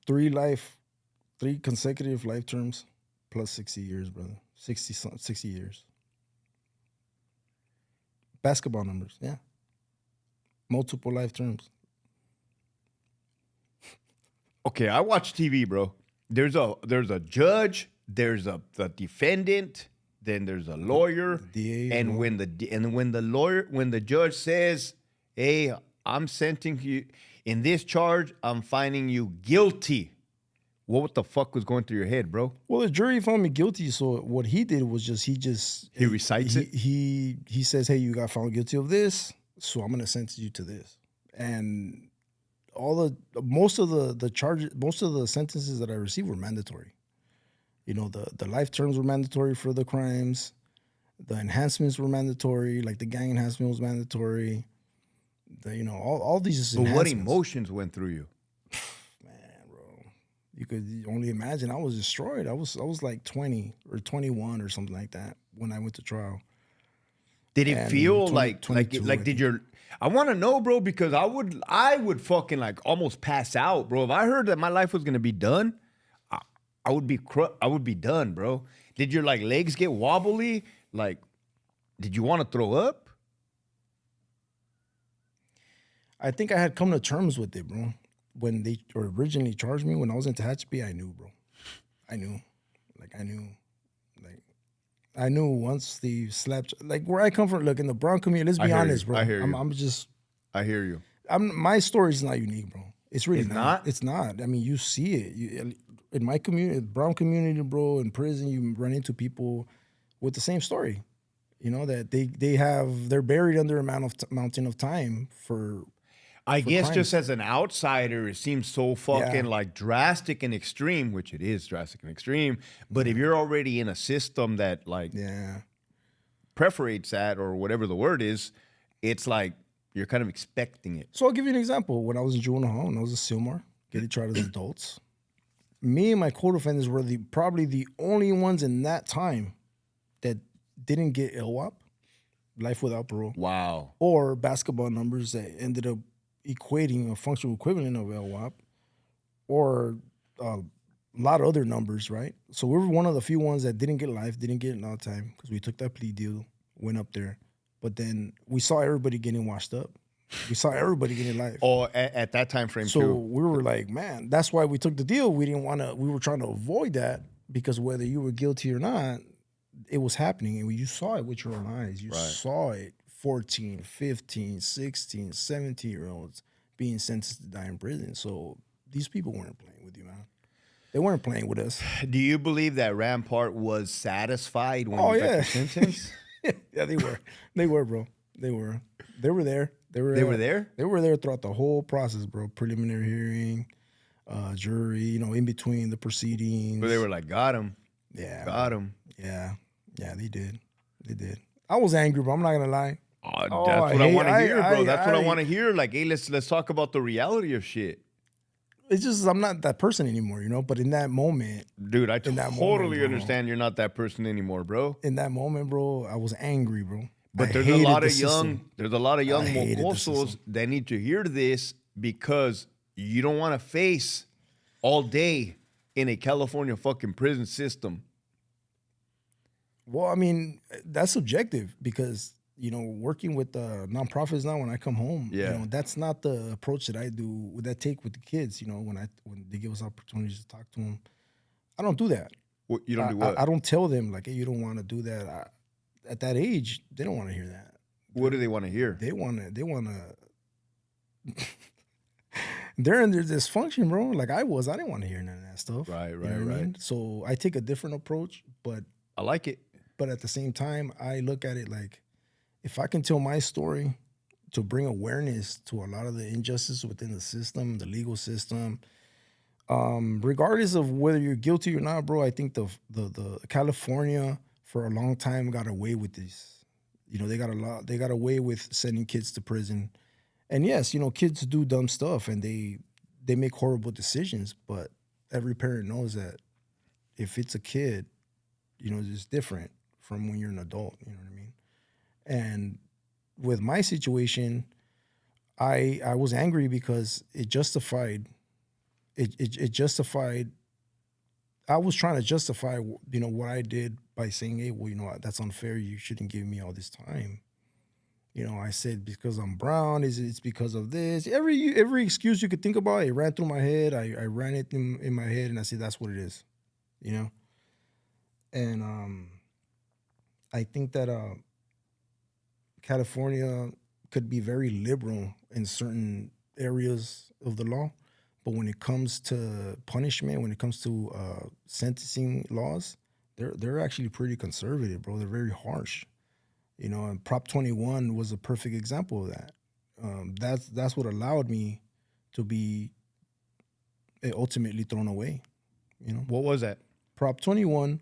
3 consecutive life terms, plus 60 years, brother. 60 years. Basketball numbers, yeah. Multiple life terms. Okay, I watch TV, bro. There's a judge, there's the defendant, then there's a lawyer, DA, and when the judge says, "Hey, I'm sentencing you in this charge, I'm finding you guilty." What the fuck was going through your head, bro? Well, the jury found me guilty, so what he did was he recites it. He says, "Hey, you got found guilty of this, so I'm gonna sentence you to this." And most of the charges, most of the sentences that I received were mandatory. The life terms were mandatory for the crimes. The enhancements were mandatory, like the gang enhancement was mandatory. All these. But what emotions went through you? Man, bro, you could only imagine. I was destroyed. I was like 20 or 21 or something like that when I went to trial. Did it feel like did your? I want to know, bro, because I would fucking like almost pass out, bro. If I heard that my life was gonna be done, I would be done, bro. Did your like legs get wobbly? Like, did you want to throw up? I think I had come to terms with it, bro. When they originally charged me, when I was in Tehachapi, I knew, bro. I knew. I knew once they slapped, like where I come from, look, in the Bronx community, let's be honest, bro. I hear you. I hear you. My story is not unique, bro. It's really not. It's not. I mean, you see it. In my community, Brown community, bro, in prison, you run into people with the same story. That they're buried under a mountain of time for I guess crimes. just as an outsider, it seems so fucking like drastic and extreme, which it is drastic and extreme. But if you're already in a system that like perforates that or whatever the word is, it's like you're kind of expecting it. So I'll give you an example. When I was in juvenile hall and I was a Silmar, getting tried as adults, me and my co-defendants were probably the only ones in that time that didn't get LWAP, life without parole. Wow. Or basketball numbers that ended up equating a functional equivalent of LWAP, or a lot of other numbers, right? So we were one of the few ones that didn't get life, didn't get an out time, because we took that plea deal, went up there. But then we saw everybody getting washed up. We saw everybody getting life. Oh, at that time frame so too. we were like, man, that's why we took the deal. We didn't want to. We were trying to avoid that because whether you were guilty or not, it was happening. And you saw it with your own eyes. You saw it 14, 15, 16, 17-year-olds being sentenced to die in prison. So these people weren't playing with you, man. They weren't playing with us. Do you believe that Rampart was satisfied when you got the sentence? Yeah, they were. They were, bro. They were. They were there. They were there? They were there throughout the whole process, bro. Preliminary hearing, jury, in between the proceedings. But they were like, got him. Yeah. Got him. Yeah. Yeah, they did. They did. I was angry, bro. I'm not going to lie. That's what I want to hear, bro. That's what I want to hear. Like, hey, let's talk about the reality of shit. It's just I'm not that person anymore, But in that moment, dude, I totally understand you're not that person anymore, bro. In that moment, bro, I was angry, bro. But there's a lot of young mocosos that need to hear this because you don't want to face all day in a California fucking prison system. Well, I mean, that's subjective because working with nonprofits now, when I come home, that's not the approach that I do, that I take with the kids, when they give us opportunities to talk to them. I don't do that. Well, you don't do what? I don't tell them, like, hey, you don't want to do that. At that age, they don't want to hear that. What do they want to hear? They want to, they're in their dysfunction, bro. Like I didn't want to hear none of that stuff. Right. I mean? So I take a different approach, but I like it. But at the same time, I look at it like, if I can tell my story to bring awareness to a lot of the injustice within the system, the legal system, regardless of whether you're guilty or not, bro, I think the California for a long time got away with this. They got away with sending kids to prison. And yes, kids do dumb stuff and they make horrible decisions, but every parent knows that if it's a kid, it's different from when you're an adult, you know what I mean? And with my situation, I was angry because it justified. I was trying to justify, what I did by saying, hey, well, that's unfair. You shouldn't give me all this time. I said because I'm brown, it's because of this. Every excuse you could think about, it ran through my head. I ran it in my head, and I said that's what it is, And I think that California could be very liberal in certain areas of the law, but when it comes to punishment, when it comes to sentencing laws, they're actually pretty conservative, bro. They're very harsh, And Prop 21 was a perfect example of that. That's what allowed me to be ultimately thrown away. What was that? Prop 21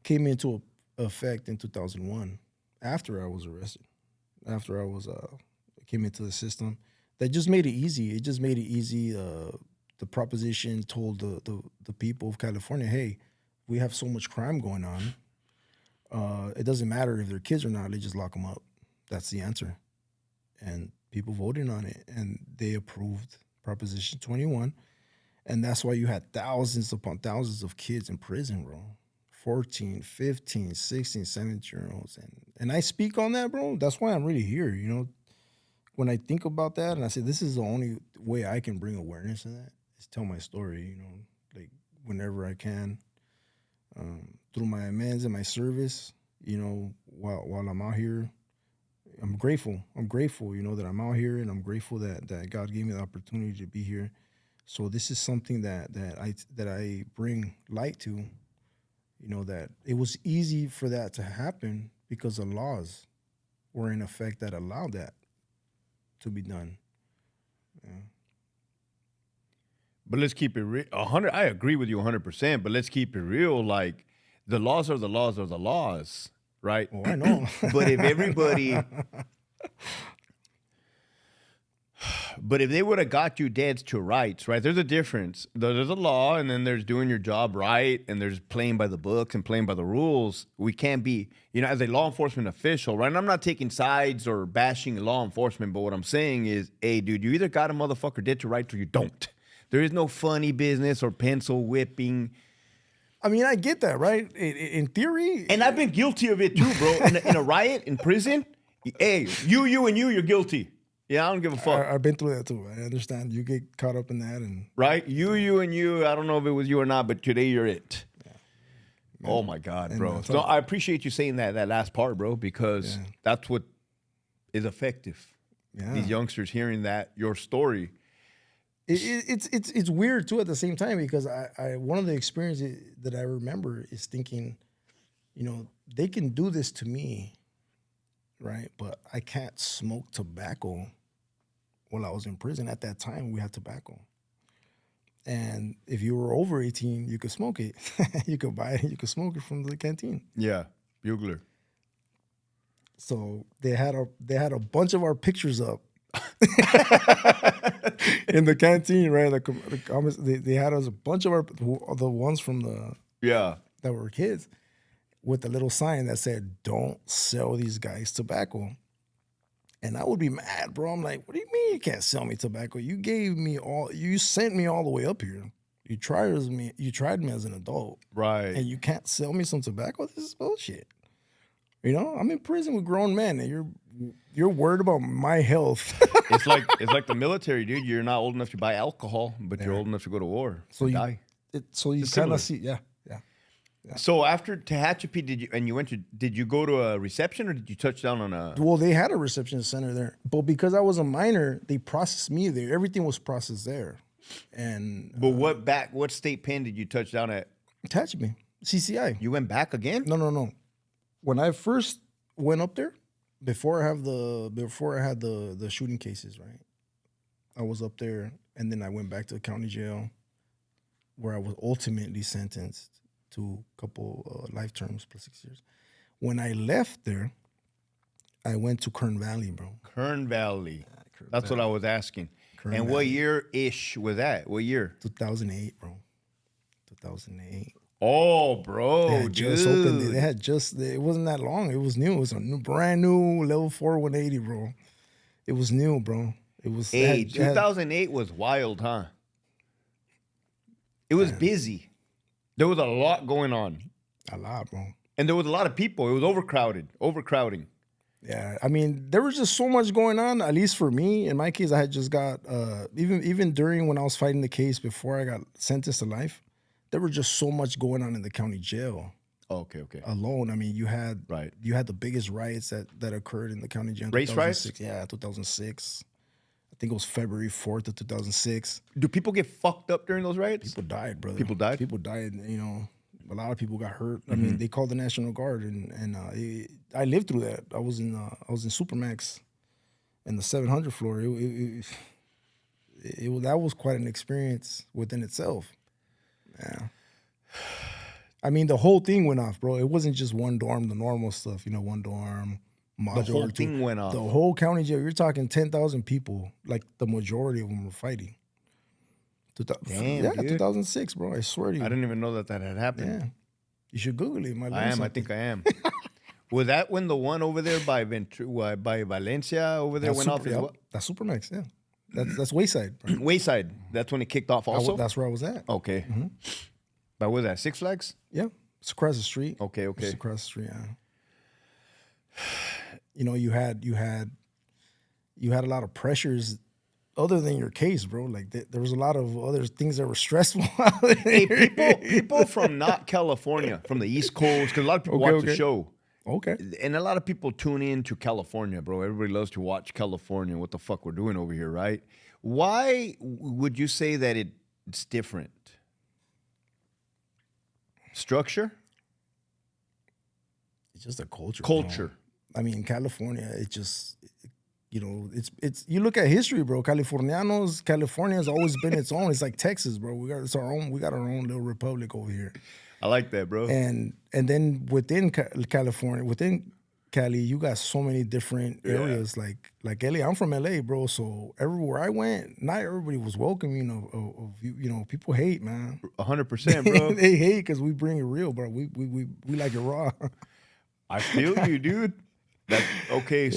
came into effect in 2001 after I was arrested. After I was came into the system, that just made it easy. It just made it easy. The proposition told the people of California, hey, we have so much crime going on. It doesn't matter if they're kids or not. They just lock them up. That's the answer. And people voted on it, and they approved Proposition 21. And that's why you had thousands upon thousands of kids in prison, bro. 14, 15, 16, 17-year-olds. And I speak on that, bro. That's why I'm really here, When I think about that and I say this is the only way I can bring awareness to that is tell my story, like whenever I can. Through my amends and my service, while I'm out here, I'm grateful. I'm grateful, that I'm out here, and I'm grateful that God gave me the opportunity to be here. So this is something that I bring light to. That it was easy for that to happen because the laws were in effect that allowed that to be done. Yeah. But let's keep it real. I agree with you 100%, but let's keep it real. Like, the laws are the laws are the laws, right? Oh, I know. But if they would have got you dead to rights, right? There's a difference. There's a law, and then there's doing your job right, and there's playing by the books and playing by the rules. We can't be, as a law enforcement official, right? And I'm not taking sides or bashing law enforcement, but what I'm saying is, hey, dude, you either got a motherfucker dead to rights or you don't. There is no funny business or pencil whipping. I mean, I get that, right? In theory. And I've been guilty of it too, bro. In a riot, in prison, hey, you're guilty. Yeah, I don't give a fuck. I've been through that too. I understand. You get caught up in that. And right? You, and you. I don't know if it was you or not, but today you're it. Yeah. Oh my God, And bro. So I appreciate you saying that last part, bro, because that's what is effective. Yeah. These youngsters hearing that, your story. It's weird too at the same time, because I one of the experiences that I remember is thinking, they can do this to me, right? But I can't smoke tobacco while I was in prison. At that time, we had tobacco. And if you were over 18, you could smoke it. You could buy it, you could smoke it from the canteen. Yeah, bugler. So they had a bunch of our pictures up in the canteen, right? They had us a bunch of the ones from that were kids, with a little sign that said, "Don't sell these guys tobacco." And I would be mad, bro. I'm like, what do you mean you can't sell me tobacco? You sent me all the way up here. You tried me as an adult. Right. And you can't sell me some tobacco? This is bullshit. I'm in prison with grown men, and you're worried about my health. It's like the military, dude. You're not old enough to buy alcohol, but you're old enough to go to war. So you die. kind of see, yeah. So after Tehachapi, did you go to a reception, or did you touch down on a? Well, they had a reception center there, but because I was a minor, they processed me there. Everything was processed there. And But what state pen did you touch down at? Tehachapi, CCI. You went back again? No. When I first went up there, before I had the shooting cases, right? I was up there, and then I went back to the county jail, where I was ultimately sentenced to a couple life terms plus 6 years. When I left there, I went to Kern Valley, bro. Kern Valley. That's what I was asking. And what year-ish was that? What year? 2008, bro. 2008. Oh, bro, They had just opened it. It wasn't that long. It was new. It was a brand new level 4 180, bro. It was new, bro. It was. 2008 was wild, huh? It was busy. There was a lot going on. A lot, bro. And there was a lot of people. It was overcrowding. Yeah, I mean, there was just so much going on. At least for me, in my case, I had just got even during when I was fighting the case before I got sentenced to life, there was just so much going on in the county jail. Okay. Alone, I mean, you had the biggest riots that occurred in the county jail. Race riots? Yeah, 2006. I think it was February 4th of 2006. Do people get fucked up during those riots? People died, brother. People died? People died, a lot of people got hurt. I mean, they called the National Guard, and I lived through that. I was in Supermax in the 700 floor. That was quite an experience within itself. Yeah. I mean, the whole thing went off, bro. It wasn't just one dorm, the normal stuff, one dorm. The whole thing went off. The whole county jail. You're talking 10,000 people. Like the majority of them were fighting. Damn, dude. 2006, bro. I swear to you. I didn't even know that had happened. Yeah. You should Google it. I think I am. Was that when the one over there by Valencia over there went off as well? That's Supermax, yeah. That's Wayside. Right? Wayside. That's when it kicked off also? That's where I was at. Okay. Mm-hmm. But was that Six Flags? Yeah. It's across the street. Okay. It's across the street, yeah. You had a lot of pressures other than your case, bro. Like there was a lot of other things that were stressful. Hey, people from not California, from the East Coast, because a lot of people watch the show. Okay. And a lot of people tune in to California, bro. Everybody loves to watch California, what the fuck we're doing over here, right? Why would you say that it's different? Structure? It's just a culture. Culture. Bro. I mean, California, it's you look at history, bro. California has always been its own. It's like Texas, bro. We got our own little republic over here. I like that, bro. And then within California, within Cali, you got so many different areas. Like LA, I'm from LA, bro. So everywhere I went, not everybody was welcoming of people hate, man. 100%, bro. They hate because we bring it real, bro. We like it raw. I feel you, dude. That's okay.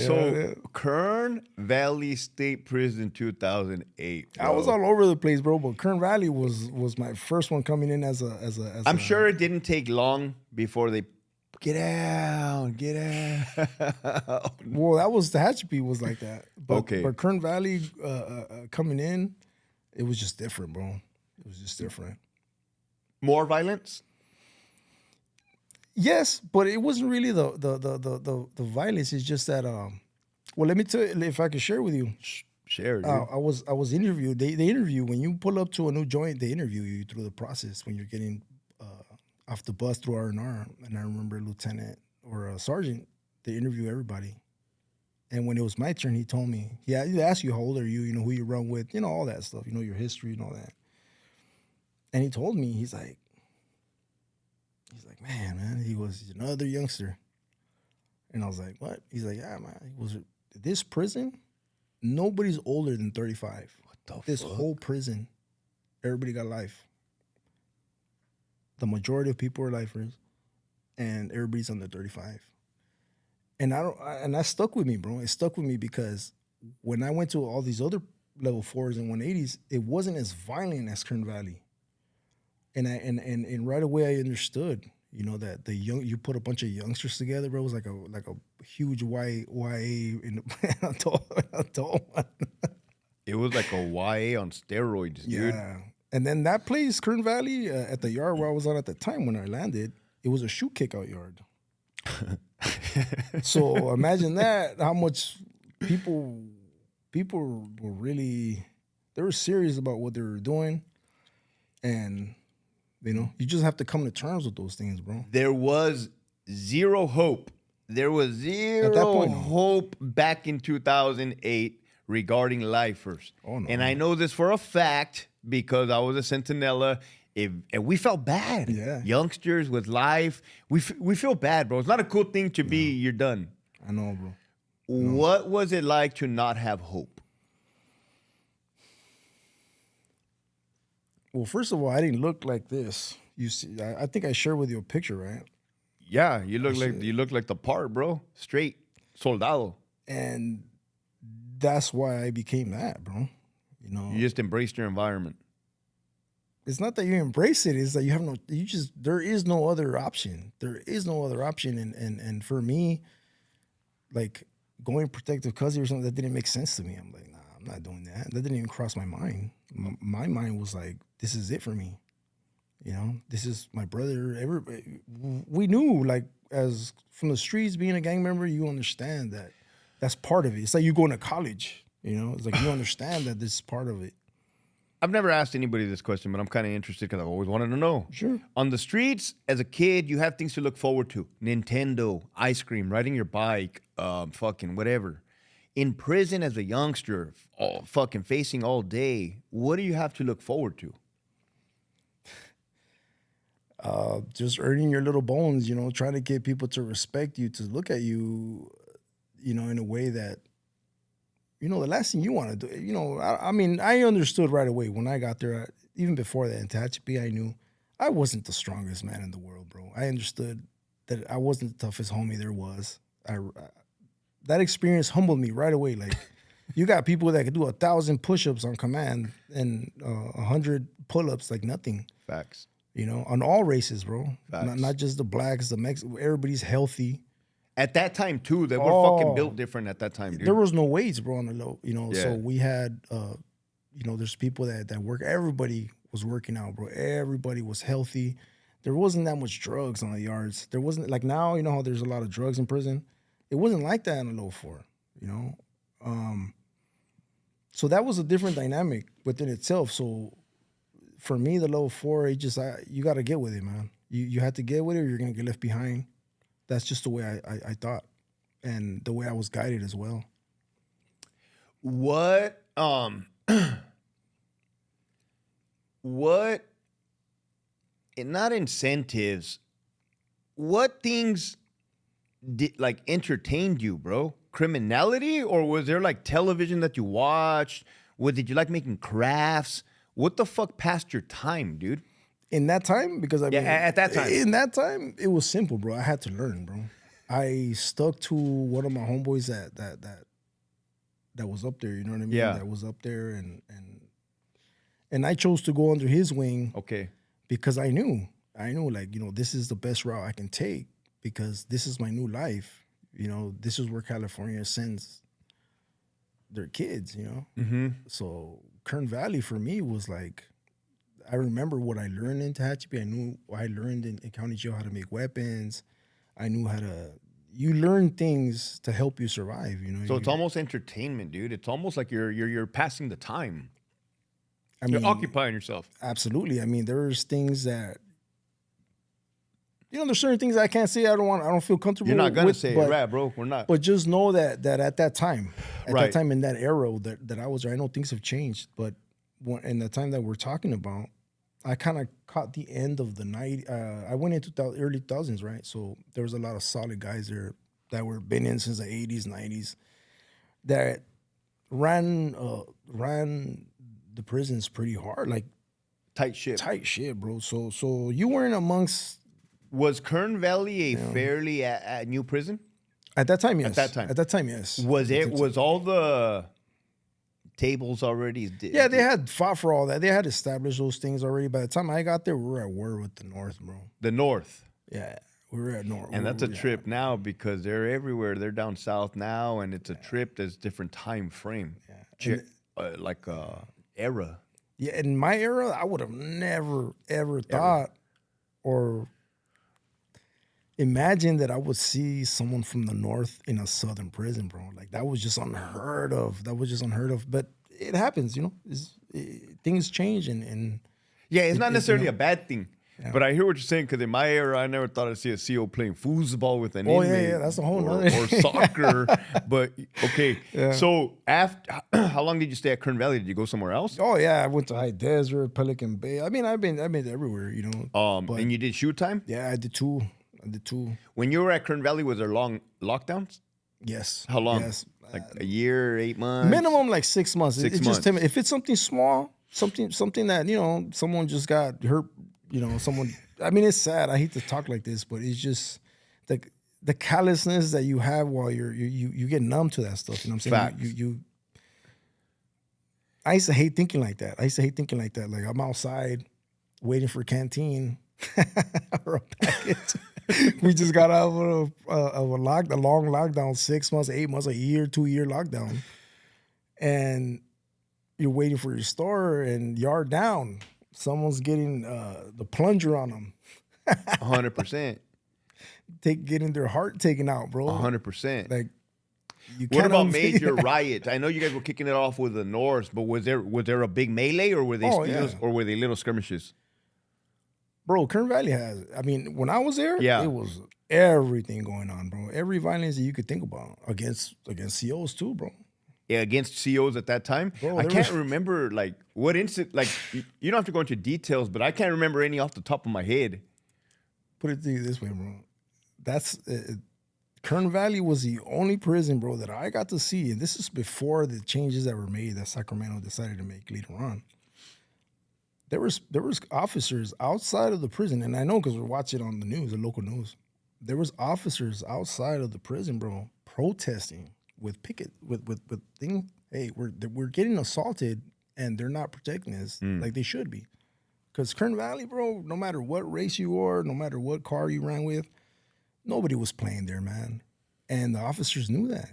Kern Valley State Prison, 2008. Bro. I was all over the place, bro. But Kern Valley was my first one coming in as a. I'm sure it didn't take long before they get out. Well, that was Tehachapi was like that. But Kern Valley coming in, it was just different, bro. It was just different. More violence. Yes, but it wasn't really the violence. It's just that well, let me tell you, if I could share with you. Share, dude. I was interviewed. They interview when you pull up to a new joint. They interview you through the process when you're getting off the bus through R&R. And I remember lieutenant or a sergeant. They interview everybody. And when it was my turn, he told me, he asked you how old are you, you know, who you run with, you know, all that stuff, you know, your history and all that. And he told me, he's like, man, he's another youngster. And I was like, what? He's like, yeah, man. He was this prison. Nobody's older than 35. What the This fuck? whole prison, everybody got life. The majority of people are lifers, and everybody's under 35. And that stuck with me, bro. It stuck with me because when I went to all these other level 4s and 180s, it wasn't as violent as Kern Valley. And right away I understood, you know, that you put a bunch of youngsters together, bro. It was like a huge YA in the adult one. It was like a YA on steroids, dude. Yeah. And then that place, Kern Valley, at the yard where I was on at the time when I landed, it was a shoe kick-out yard. So imagine that, how much people were really, they were serious about what they were doing. And, you know, you just have to come to terms with those things, bro. There was zero hope. There was zero At that point, no. hope back in 2008 regarding lifers. Oh, no. And I know this for a fact because I was a Centinela. And we felt bad. Yeah. Youngsters with life. We feel bad, bro. It's not a cool thing to be, you're done. I know, bro. What was it like to not have hope? Well, first of all, I didn't look like this. You see, I think I shared with you a picture, right? Yeah, you look like the part, bro. Straight soldado. And that's why I became that, bro. You know, You just embraced your environment. it's not that you embrace it, it's that you have there is no other option. There is no other option. And for me, like going protective custody or something, that didn't make sense to me. I'm like, nah, I'm not doing that. That didn't even cross my mind. My mind was like, this is it for me. You know, this is my brother. We knew, like, as from the streets, being a gang member, you understand that that's part of it. It's like you going to college, you know? It's like you understand that this is part of it. I've never asked anybody this question, but I'm kind of interested because I've always wanted to know. Sure. On the streets, as a kid, you have things to look forward to. Nintendo, ice cream, riding your bike, fucking whatever. In prison as a youngster, fucking facing all day, what do you have to look forward to? Just earning your little bones, you know, trying to get people to respect you, to look at you, you know, in a way that, you know, the last thing you want to do, you know, I mean, I understood right away when I got there, even before that, in Tehachapi, I knew I wasn't the strongest man in the world, bro. I understood that I wasn't the toughest homie there was. That experience humbled me right away. Like, you got people that could do 1,000 push-ups on command and 100 pull-ups like nothing. Facts. You know, on all races, bro. Facts. Not just the blacks, the Mexicans. Everybody's healthy. At that time, too, they were fucking built different at that time, dude. There was no weights, bro, on the low. You know, Yeah. so we had, you know, there's people that work. Everybody was working out, bro. Everybody was healthy. There wasn't that much drugs on the yards. There wasn't, like now, you know how there's a lot of drugs in prison? It wasn't like that in the low 4, you know? So that was a different dynamic within itself. So for me, the low 4, you got to get with it, man. You have to get with it or you're going to get left behind. That's just the way I thought and the way I was guided as well. What not incentives, what things did like entertained you, bro? Criminality, or was there like television that you watched? Did you like making crafts? What the fuck passed your time, dude? In that time, because I mean, at that time. In that time, it was simple, bro. I had to learn, bro. I stuck to one of my homeboys that was up there. You know what I mean? Yeah. That was up there, and I chose to go under his wing. Okay. Because I knew, like, you know, this is the best route I can take because this is my new life. You know, this is where California sends their kids. You know, Mm-hmm. so Kern Valley for me was like, I remember what I learned in Tehachapi. I learned in county jail how to make weapons. I knew how to. You learn things to help you survive. So it's almost entertainment, dude. It's almost like you're passing the time. You're occupying yourself. Absolutely. I mean, there's things that. There's certain things I can't say. I don't feel comfortable. You're not gonna with, say but, it, right, bro? We're not. But just know that at that time, Right. in that era that I was there, I know things have changed. But in the time that we're talking about, I kind of caught the end of the night. I went into early 2000s, right? So there was a lot of solid guys there that were been in since the 80s, 90s that ran the prisons pretty hard, like Tight ship. bro. So you weren't amongst. Was Kern Valley a fairly new prison? At that time, yes. At that time, yes. Was all the tables already? Yeah, they had fought for all that. They had established those things already. By the time I got there, we were at war with the North, bro. The North. Yeah, we were at North. And that's a trip now because they're everywhere. They're down south now, and it's a trip that's different time frame. Yeah. Era. Yeah, in my era, I would have never, ever thought or imagined that I would see someone from the North in a Southern prison, bro. Like, that was just unheard of. But it happens, things change. And yeah, it's not necessarily a bad thing. Yeah. But I hear what you're saying, because in my era, I never thought I'd see a CO playing foosball with an inmate. Yeah, that's a whole nother. Or soccer. But, okay. Yeah. So, how long did you stay at Kern Valley? Did you go somewhere else? Oh, yeah. I went to High Desert, Pelican Bay. I mean, I've been everywhere, And you did shoot time? Yeah, I did two. When you were at Kern Valley, was there long lockdowns? Yes. How long? Yes. Like a year, 8 months? Minimum like 6 months. 6 months. Just if it's something small, something that, someone just got hurt, someone, I mean, it's sad. I hate to talk like this, but it's just the callousness that you have while you get numb to that stuff. You know what I'm saying? I used to hate thinking like that. Like, I'm outside waiting for canteen or a package. We just got out of a long lockdown, 6 months, 8 months, a year, 2-year lockdown. And you're waiting for your store and yard down. Someone's getting the plunger on them. 100%. Getting their heart taken out, bro. 100%. Like, what about major riots? I know you guys were kicking it off with the North, but was there a big melee, or were they or were they little skirmishes? Bro, Kern Valley has. I mean, when I was there, it was everything going on, bro. Every violence that you could think about against COs too, bro. Yeah, against COs at that time. Bro, I can't remember like what incident. Like, you don't have to go into details, but I can't remember any off the top of my head. Put it to you this way, bro. That's Kern Valley was the only prison, bro, that I got to see, and this is before the changes that were made that Sacramento decided to make later on. There was officers outside of the prison, and I know because we're watching on the news, the local news. There was officers outside of the prison, bro, protesting with picket with thing. Hey, we're getting assaulted, and they're not protecting us like they should be. Because Kern Valley, bro, no matter what race you are, no matter what car you ran with, nobody was playing there, man. And the officers knew that.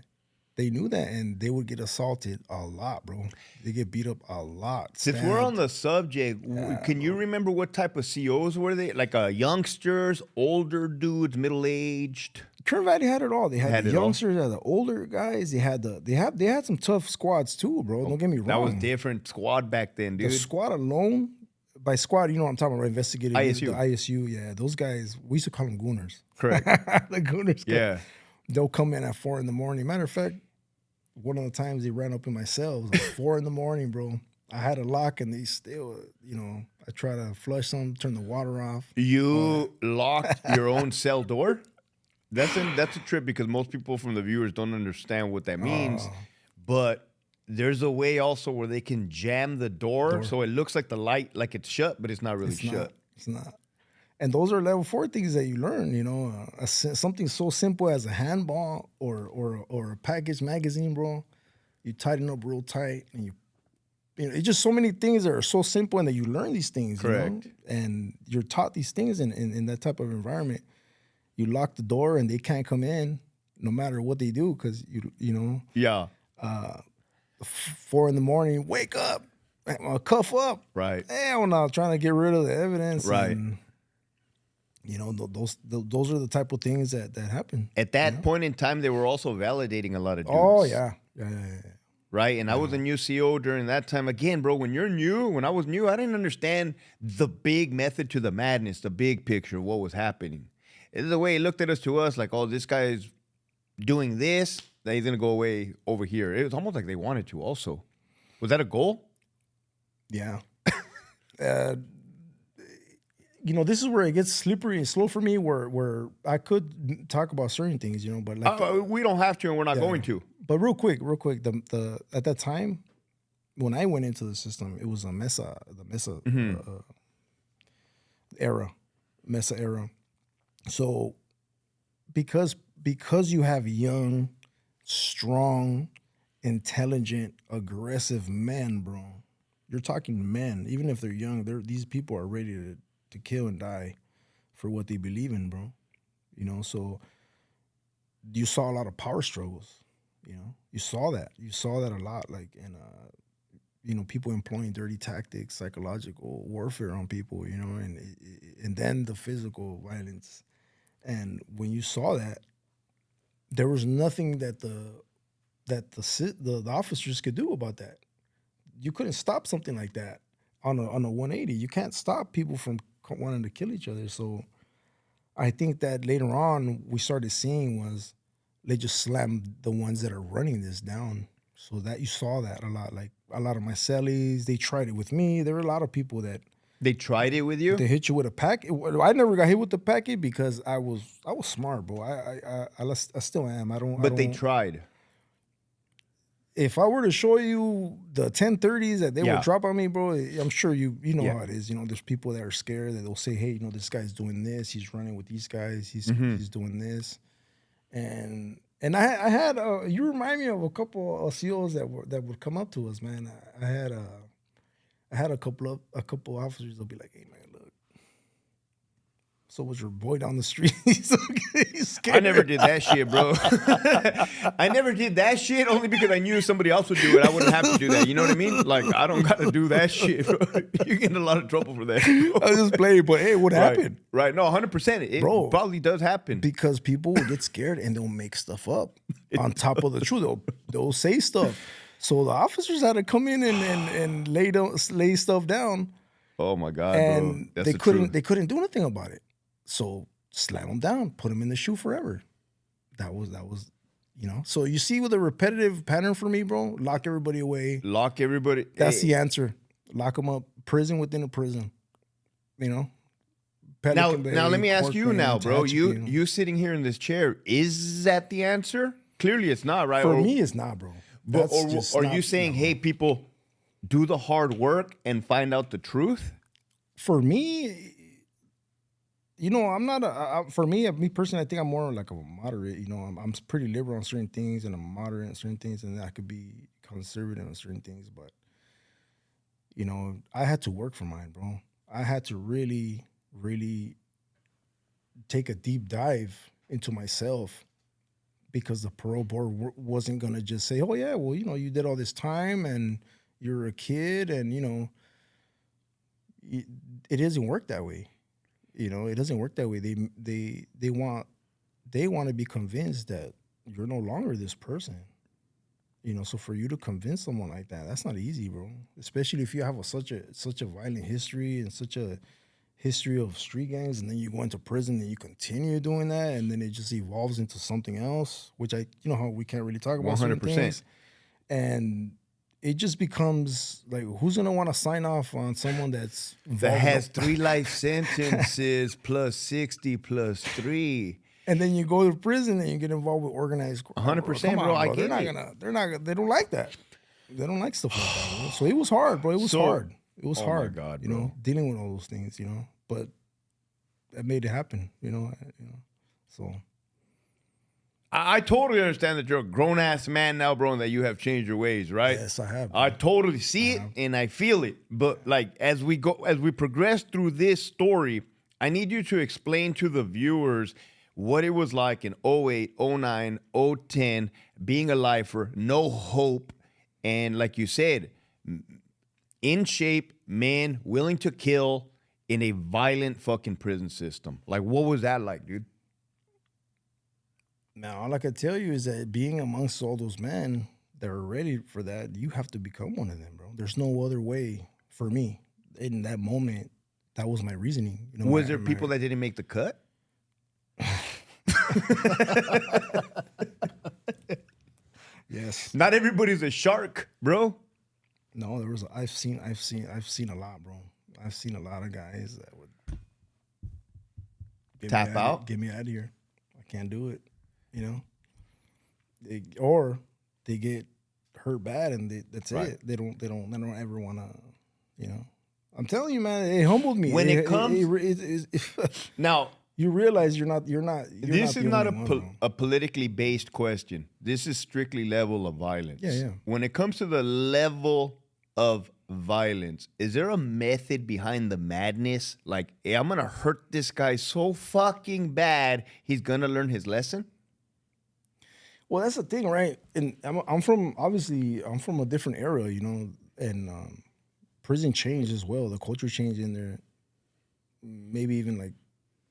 They knew that, and they would get assaulted a lot, bro. They get beat up a lot. Since we're on the subject, can you remember what type of COs were they? Like youngsters, older dudes, middle-aged? Kern Valley had it all. They had the youngsters, they had the older guys. They had some tough squads too, bro. Don't get me wrong. That was different squad back then, dude. The squad alone, by squad, you know what I'm talking about, investigative. ISU. The ISU, yeah. Those guys, we used to call them gooners. Correct. The gooners. Yeah. They'll come in at 4 a.m. Matter of fact, one of the times they ran up in my cell, it was like 4 a.m, bro. I had a lock, and they still, I try to flush some, turn the water off. You locked your own cell door? That's a trip, because most people from the viewers don't understand what that means. But there's a way also where they can jam the door so it looks like the light, like it's shut, but it's not really shut. It's not. And those are level 4 things that you learn, something so simple as a handball or a package magazine, bro. You tighten up real tight, and it's just so many things that are so simple, and that you learn these things. Correct. And you're taught these things in that type of environment. You lock the door, and they can't come in no matter what they do, because, Yeah. 4 a.m, wake up. cuff up. Right. Hell no, trying to get rid of the evidence. Right. And, those are the type of things that happen. At that point in time, they were also validating a lot of dudes. Oh, yeah. Yeah. Right? And I was a new CO during that time. Again, bro, when I was new, I didn't understand the big method to the madness, the big picture of what was happening. It's the way he looked at us like, oh, this guy is doing this, that he's going to go away over here. It was almost like they wanted to also. Was that a goal? Yeah. This is where it gets slippery and slow for me, where I could talk about certain things, but like we don't have to, and we're not going to. But real quick, the at that time when I went into the system, it was the Mesa era. So because you have young, strong, intelligent, aggressive men, bro. You're talking men, even if they're young. These people are ready to kill and die for what they believe in, bro. So you saw a lot of power struggles. You saw that a lot, like, and people employing dirty tactics, psychological warfare on people, and then the physical violence. And when you saw that, there was nothing that the officers could do about that. You couldn't stop something like that on a 180. You can't stop people from wanting to kill each other. So I think that later on we started seeing was they just slammed the ones that are running this down. So that you saw that a lot. Like a lot of my cellies, they tried it with me. There were a lot of people that they tried it with you. They hit you with a packet. I never got hit with the packet because I was smart, bro. I still am. But they tried. If I were to show you the 1030s that they would drop on me, bro, I'm sure you know how it is. There's people that are scared that they'll say, hey, this guy's doing this. He's running with these guys. He's doing this. And I had you remind me of a couple of COs that would come up to us, man. I had a couple officers that'll be like, hey, man, look. So was your boy down the street? He's scared. I never did that shit, bro. I never did that shit only because I knew somebody else would do it. I wouldn't have to do that. You know what I mean? Like, I don't got to do that shit, bro. You get in a lot of trouble for that. I was just playing, but hey, what happened? Right. No, 100%. It probably does happen. Because people will get scared and they'll make stuff up on top of the truth. They'll say stuff. So the officers had to come in and lay stuff down. Oh my God, and bro. They couldn't do anything about it. So slam them down, put them in the shoe forever. That was, So you see with a repetitive pattern for me, bro, lock everybody away. Lock everybody. That's the answer. Lock them up. Prison within a prison. Now let me ask you now, bro. You sitting here in this chair, is that the answer? Clearly it's not, right? For me, it's not, bro. But are you saying, hey, people, do the hard work and find out the truth? For me, I'm not for me personally, I think I'm more like a moderate. I'm pretty liberal on certain things and I'm moderate on certain things, and I could be conservative on certain things. But, I had to work for mine, bro. I had to really, really take a deep dive into myself because the parole board wasn't going to just say, oh, yeah, well, you did all this time and you're a kid and, it doesn't work that way. It doesn't work that way. They want to be convinced that you're no longer this person. So for you to convince someone like that, that's not easy, bro. Especially if you have such a violent history and such a history of street gangs, and then you go into prison and you continue doing that, and then it just evolves into something else, which how we can't really talk about 100%. And it just becomes like, who's gonna want to sign off on someone that has 3 life sentences plus 60 plus 3, and then you go to prison and you get involved with organized crime? 100%, bro. I get it. They don't like that. They don't like stuff like that. Bro. So it was hard, bro. It was hard. It was hard. My God, dealing with all those things, But that made it happen, So. I totally understand that you're a grown-ass man now, bro, and that you have changed your ways, right? Yes, I have. Bro. I totally see it, and I feel it. But, like, as we progress through this story, I need you to explain to the viewers what it was like in 08, 09, 010, being a lifer, no hope, and like you said, in shape men willing to kill in a violent fucking prison system. Like, what was that like, dude? Now, all I can tell you is that being amongst all those men that are ready for that, you have to become one of them, bro. There's no other way for me. In that moment, that was my reasoning. You know, Was there people that didn't make the cut? Yes. Not everybody's a shark, bro. No, there was. I've seen a lot, bro. I've seen a lot of guys that would Tap out? Get me out of here. I can't do it. You know, or they get hurt bad and that's Right. it. They don't ever want to. You know, I'm telling you, man, it humbled me. When it comes now, you realize you're not. this is not bro. a politically based question. This is strictly level of violence. Yeah. When it comes to the level of violence, is there a method behind the madness? Like, hey, I'm gonna hurt this guy so fucking bad, he's gonna learn his lesson. Well, that's the thing, right? And I'm from a different era, you know, and prison changed as well. The culture changed in there, maybe even like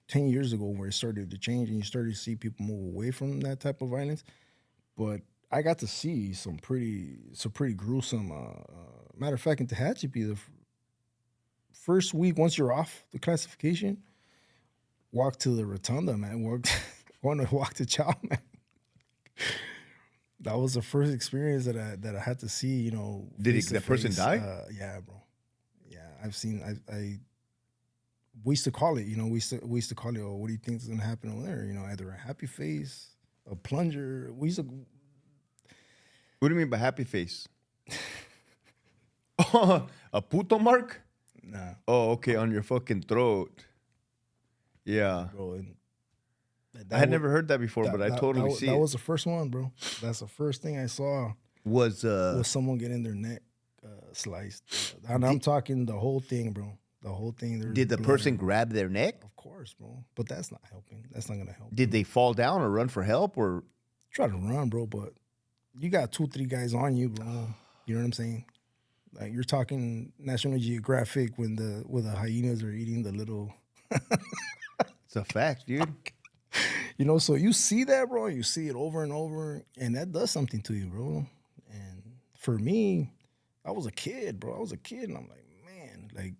10 years ago, where it started to change and you started to see people move away from that type of violence. But I got to see some pretty gruesome. Matter of fact, in Tehachapi, the first week once you're off the classification, walk to the rotunda, man. Walk to chow, man. That was the first experience that I had to see. You know, Did that person die? Yeah, bro. Yeah, I've seen. We used to call it. You know, we used to call it. Oh, what do you think is gonna happen over there? You know, either a happy face, a plunger. We used to. What do you mean by happy face? A puto mark? Nah. Oh, okay, on your fucking throat. Yeah. Bro, and I had never heard that before, but I totally see that it. was the first one, bro. That's the first thing I saw Was someone getting their neck sliced. And I'm talking the whole thing, bro. The whole thing. did the person grab their neck? Of course, bro. But that's not helping. That's not gonna help. Did they fall down or run for help or? Try to run, bro, but you got 2-3 guys on you, bro. You know what I'm saying? Like, you're talking National Geographic when the hyenas are eating the little. It's a fact, dude. You know, so you see that, bro. You see it over and over, and that does something to you, bro. And for me, I was a kid, bro. I was a kid, and I'm like, man, like,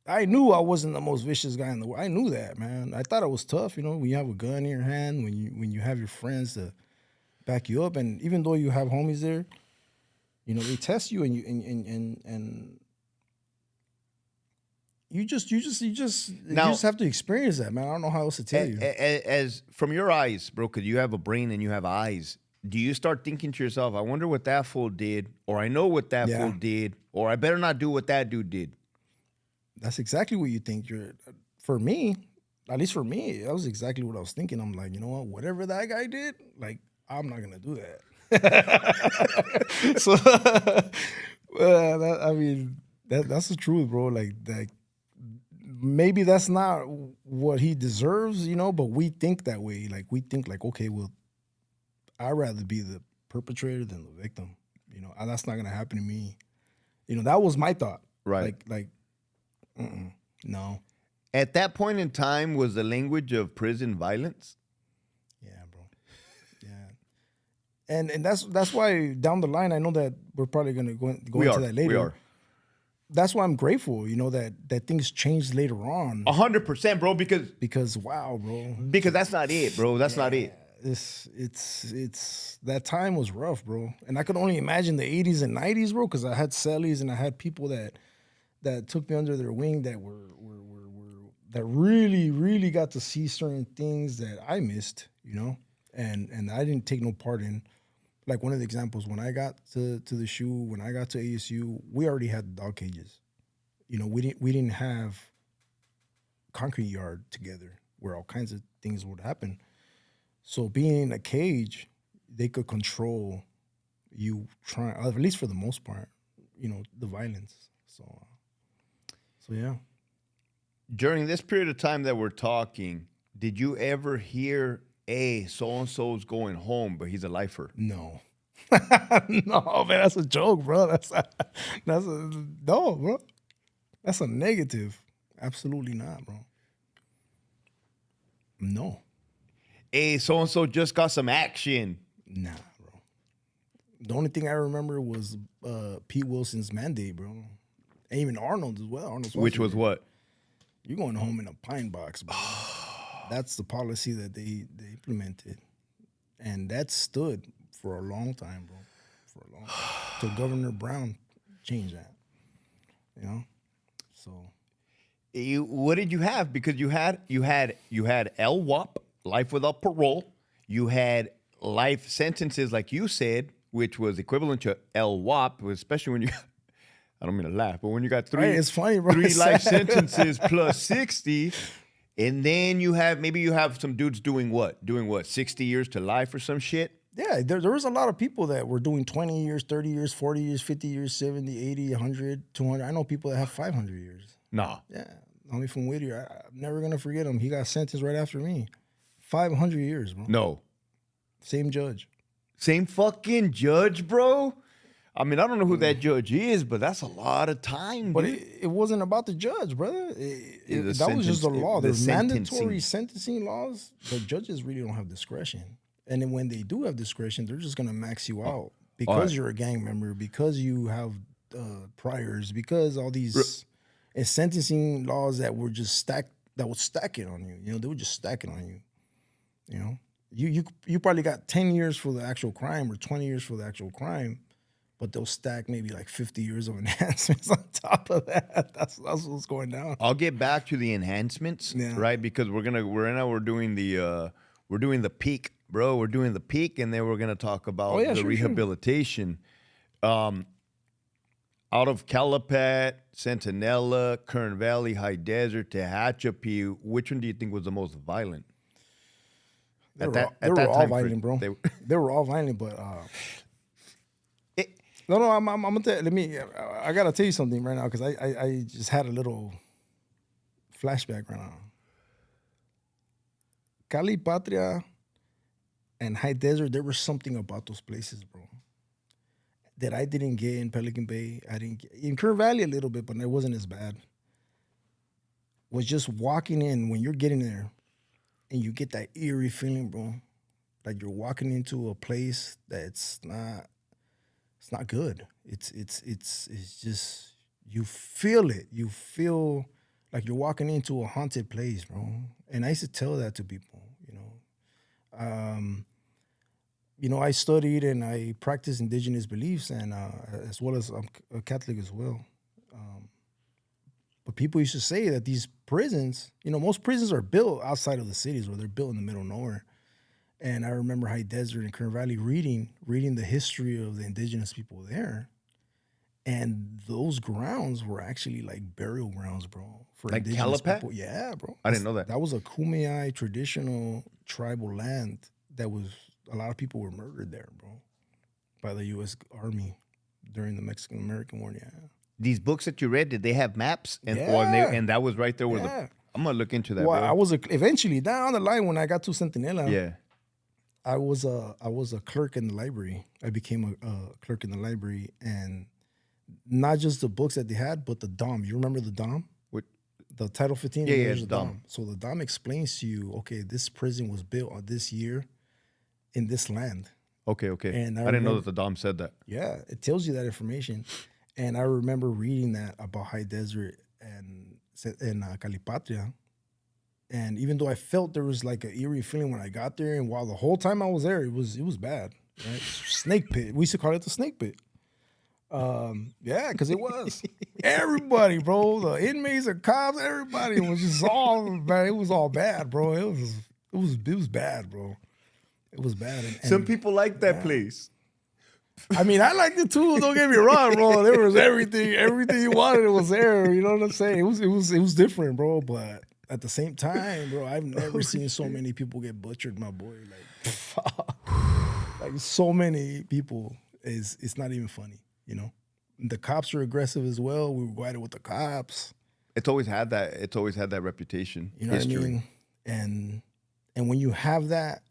I knew I wasn't the most vicious guy in the world. I knew that, man. I thought it was tough, you know, when you have a gun in your hand, when you have your friends to back you up, and even though you have homies there, you know, they test you, and you just have to experience that, man. I don't know how else to tell you. As from your eyes, bro, because you have a brain and you have eyes, do you start thinking to yourself, I wonder what that fool did, or I know what that fool did, or I better not do what that dude did? That's exactly what you think. For me, at least for me, that was exactly what I was thinking. I'm like, you know what? Whatever that guy did, like, I'm not gonna do that. So, that's the truth, bro. Like, maybe that's not what he deserves, you know, but we think that way. Like, we think like, okay, well, I'd rather be the perpetrator than the victim. You know, that's not gonna happen to me. You know, that was my thought. Right. No. At that point in time, was the language of prison violence? Yeah, bro. Yeah. And that's why down the line, I know that we're probably gonna go into that later. We are. That's why I'm grateful, you know, that things changed later on. 100%, bro, Because wow, bro. Because that's not it, bro. That's not it. It's that time was rough, bro. And I could only imagine the 80s and 90s, bro, because I had cellies and I had people that took me under their wing that that really got to see certain things that I missed, you know, and I didn't take no part in. Like, one of the examples, when I got to the SHU, when I got to ASU, we already had dog cages. You know, we didn't have concrete yard together where all kinds of things would happen. So being in a cage, they could control you at least for the most part, you know, the violence. So yeah. During this period of time that we're talking, did you ever hear, hey, so-and-so's going home, but he's a lifer? No. No, man, that's a joke, bro. No, bro. That's a negative. Absolutely not, bro. No. Hey, so and so just got some action. Nah, bro. The only thing I remember was Pete Wilson's mandate, bro. And even Arnold as well. Arnold Which was Schwarzenegger. what? You're going home in a pine box, bro. That's the policy that they implemented. And that stood for a long time, bro. For a long time. Till Governor Brown changed that. You know? So What did you have? Because you had LWOP, life without parole. You had life sentences, like you said, which was equivalent to LWOP, especially when you. I don't mean to laugh, but when you got three, right, it's funny, bro. three life sentences plus 60, and then you have some dudes doing what? 60 years to life or some shit? Yeah, there was a lot of people that were doing 20 years, 30 years, 40 years, 50 years, 70, 80, 100, 200. I know people that have 500 years. Nah. Yeah. Homie from Whittier, I'm never going to forget him. He got sentenced right after me. 500 years, bro. No. Same judge. Same fucking judge, bro? I mean, I don't know who that judge is, but that's a lot of time, But dude. it wasn't about the judge, brother. That was just the law. the There's sentencing. mandatory sentencing laws. The judges really don't have discretion. And then when they do have discretion, they're just going to max you out because you're a gang member, because you have priors, because all these sentencing laws that were just stacked, that would stack it on you. You know, they would just stack it on you. You know, you probably got 10 years for the actual crime or 20 years for the actual crime, but they'll stack maybe like 50 years of enhancements on top of that. That's what's going down. I'll get back to the enhancements, right? Because we're doing the peak, bro. We're doing the peak, and then we're gonna talk about the rehabilitation. Out of Calipat, Centinela, Kern Valley, High Desert, Tehachapi, which one do you think was the most violent? They were all violent, bro. They were all violent, but no, I'm gonna I gotta tell you something right now because I just had a little flashback right now. Cali Patria and High Desert, there was something about those places, bro, that I didn't get in Pelican Bay. I didn't get in Kern Valley a little bit, but it wasn't as bad. Was just walking in when you're getting there, and you get that eerie feeling, bro, like you're walking into a place that's not. It's not good. It's just, you feel it. You feel like you're walking into a haunted place, bro. And I used to tell that to people, you know. I studied and I practiced indigenous beliefs, and as well as I'm a Catholic as well. But people used to say that these prisons, most prisons are built outside of the cities, or they're built in the middle of nowhere. And I remember High Desert and Kern Valley reading the history of the indigenous people there. And those grounds were actually like burial grounds, bro. For like indigenous Calipat? people. Yeah, bro. I didn't know that. That was a Kumeyaay traditional tribal land that was, a lot of people were murdered there, bro, by the U.S. Army during the Mexican-American War, yeah. These books that you read, did they have maps? And and that was right there where I'm going to look into that, well, bro. I was eventually, down the line when I got to Centinela. Yeah. I was a clerk in the library. I became a clerk in the library, and not just the books that they had, but the DOM. You remember the DOM? What? The Title 15? Yeah, the DOM. So the DOM explains to you, okay, this prison was built on this year in this land. Okay. And I didn't know that the DOM said that. Yeah, it tells you that information. And I remember reading that about High Desert and Calipatria. And even though I felt there was like an eerie feeling when I got there, and while the whole time I was there, it was bad, right? Snake pit. We used to call it the snake pit. Yeah, because it was. Everybody, bro, the inmates, the cops, everybody was just all, man, it was all bad, bro. It was bad, bro. It was bad. And some people like that place. I mean, I liked it too. Don't get me wrong, bro. There was everything you wanted. It was there. You know what I'm saying? It was different, bro. But at the same time, bro, I've never seen so many people get butchered, my boy. Like so many people. It's not even funny, The cops are aggressive as well. We were going with the cops. It's always had that reputation. You know what I mean? And when you have that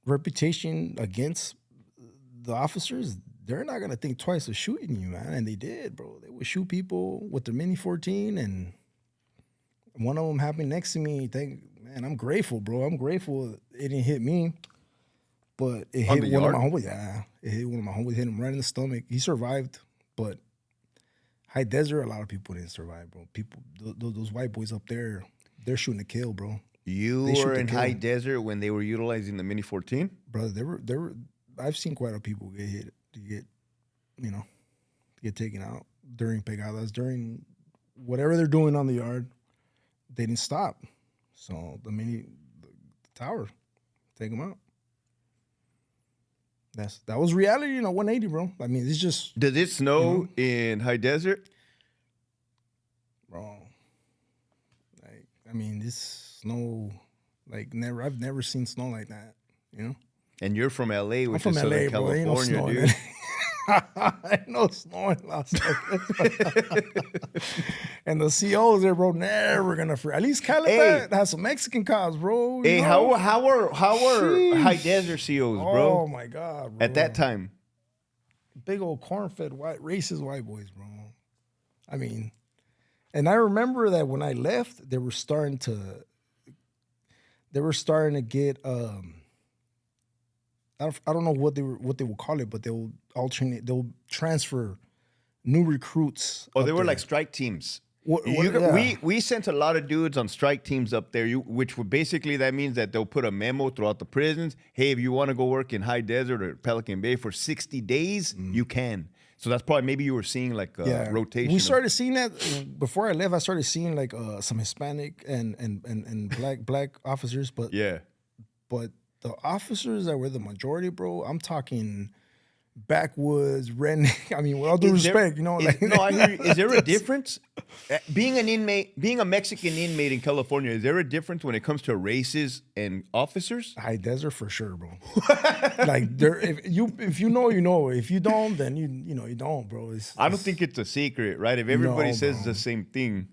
reputation against the officers, they're not gonna think twice of shooting you, man. And they did, bro. They would shoot people with their Mini 14, and one of them happened next to me. Man, I'm grateful, bro. I'm grateful it didn't hit me, but it hit one of my homeboys. Yeah, it hit one of my homeboys. Hit him right in the stomach. He survived, but high desert, a lot of people didn't survive, bro. People, those white boys up there, they're shooting to kill, bro. You were in high desert when they were utilizing the Mini 14? Brother, they were. I've seen quite a few people get hit, get taken out during pegadas, during whatever they're doing on the yard. They didn't stop, so the tower, take them out. That was reality, 180, bro. I mean, it's just. Did it snow in high desert? Bro, this snow, never. I've never seen snow like that, And you're from LA, which I'm is from Southern LA, bro. California, Ain't no snow in dude. LA. Ain't no snow in Las Vegas. And the COs there, bro, never gonna free. At least Calipat has some Mexican cops, bro. Hey, how are high desert COs, bro? Oh my God, bro. At that time, big old corn-fed racist white boys, bro. I mean, and I remember that when I left, they were starting to get I don't know what they would call it, but they'll transfer new recruits. Oh, they were like strike teams. We sent a lot of dudes on strike teams up there, which would basically, that means that they'll put a memo throughout the prisons. Hey, if you want to go work in high desert or Pelican Bay for 60 days, you can. So that's probably, maybe you were seeing like a rotation. We started seeing that before I left. I started seeing like some Hispanic and black officers, but the officers that were the majority, bro, I'm talking backwoods, redneck. I mean, with all due respect, no, I hear you. Is there a difference? Being a Mexican inmate in California, is there a difference when it comes to races and officers? High desert for sure, bro. If you know, you know. If you don't, then you don't, bro. I don't think it's a secret, right? If everybody says the same thing.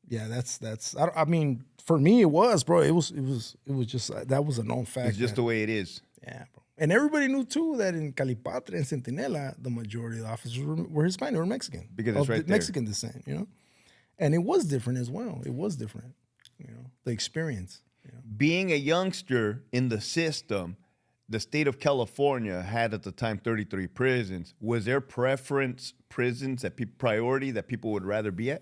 Yeah, that's. I mean, for me, it was, bro. It was just that was a known fact. It's just the way it is. Yeah, bro. And everybody knew too that in Calipatre and Centinela, the majority of the officers were Hispanic or Mexican, because it's right there. Mexican descent, And it was different as well. It was different, the experience. Being a youngster in the system, the state of California had at the time 33 prisons. Was there preference prisons priority that people would rather be at?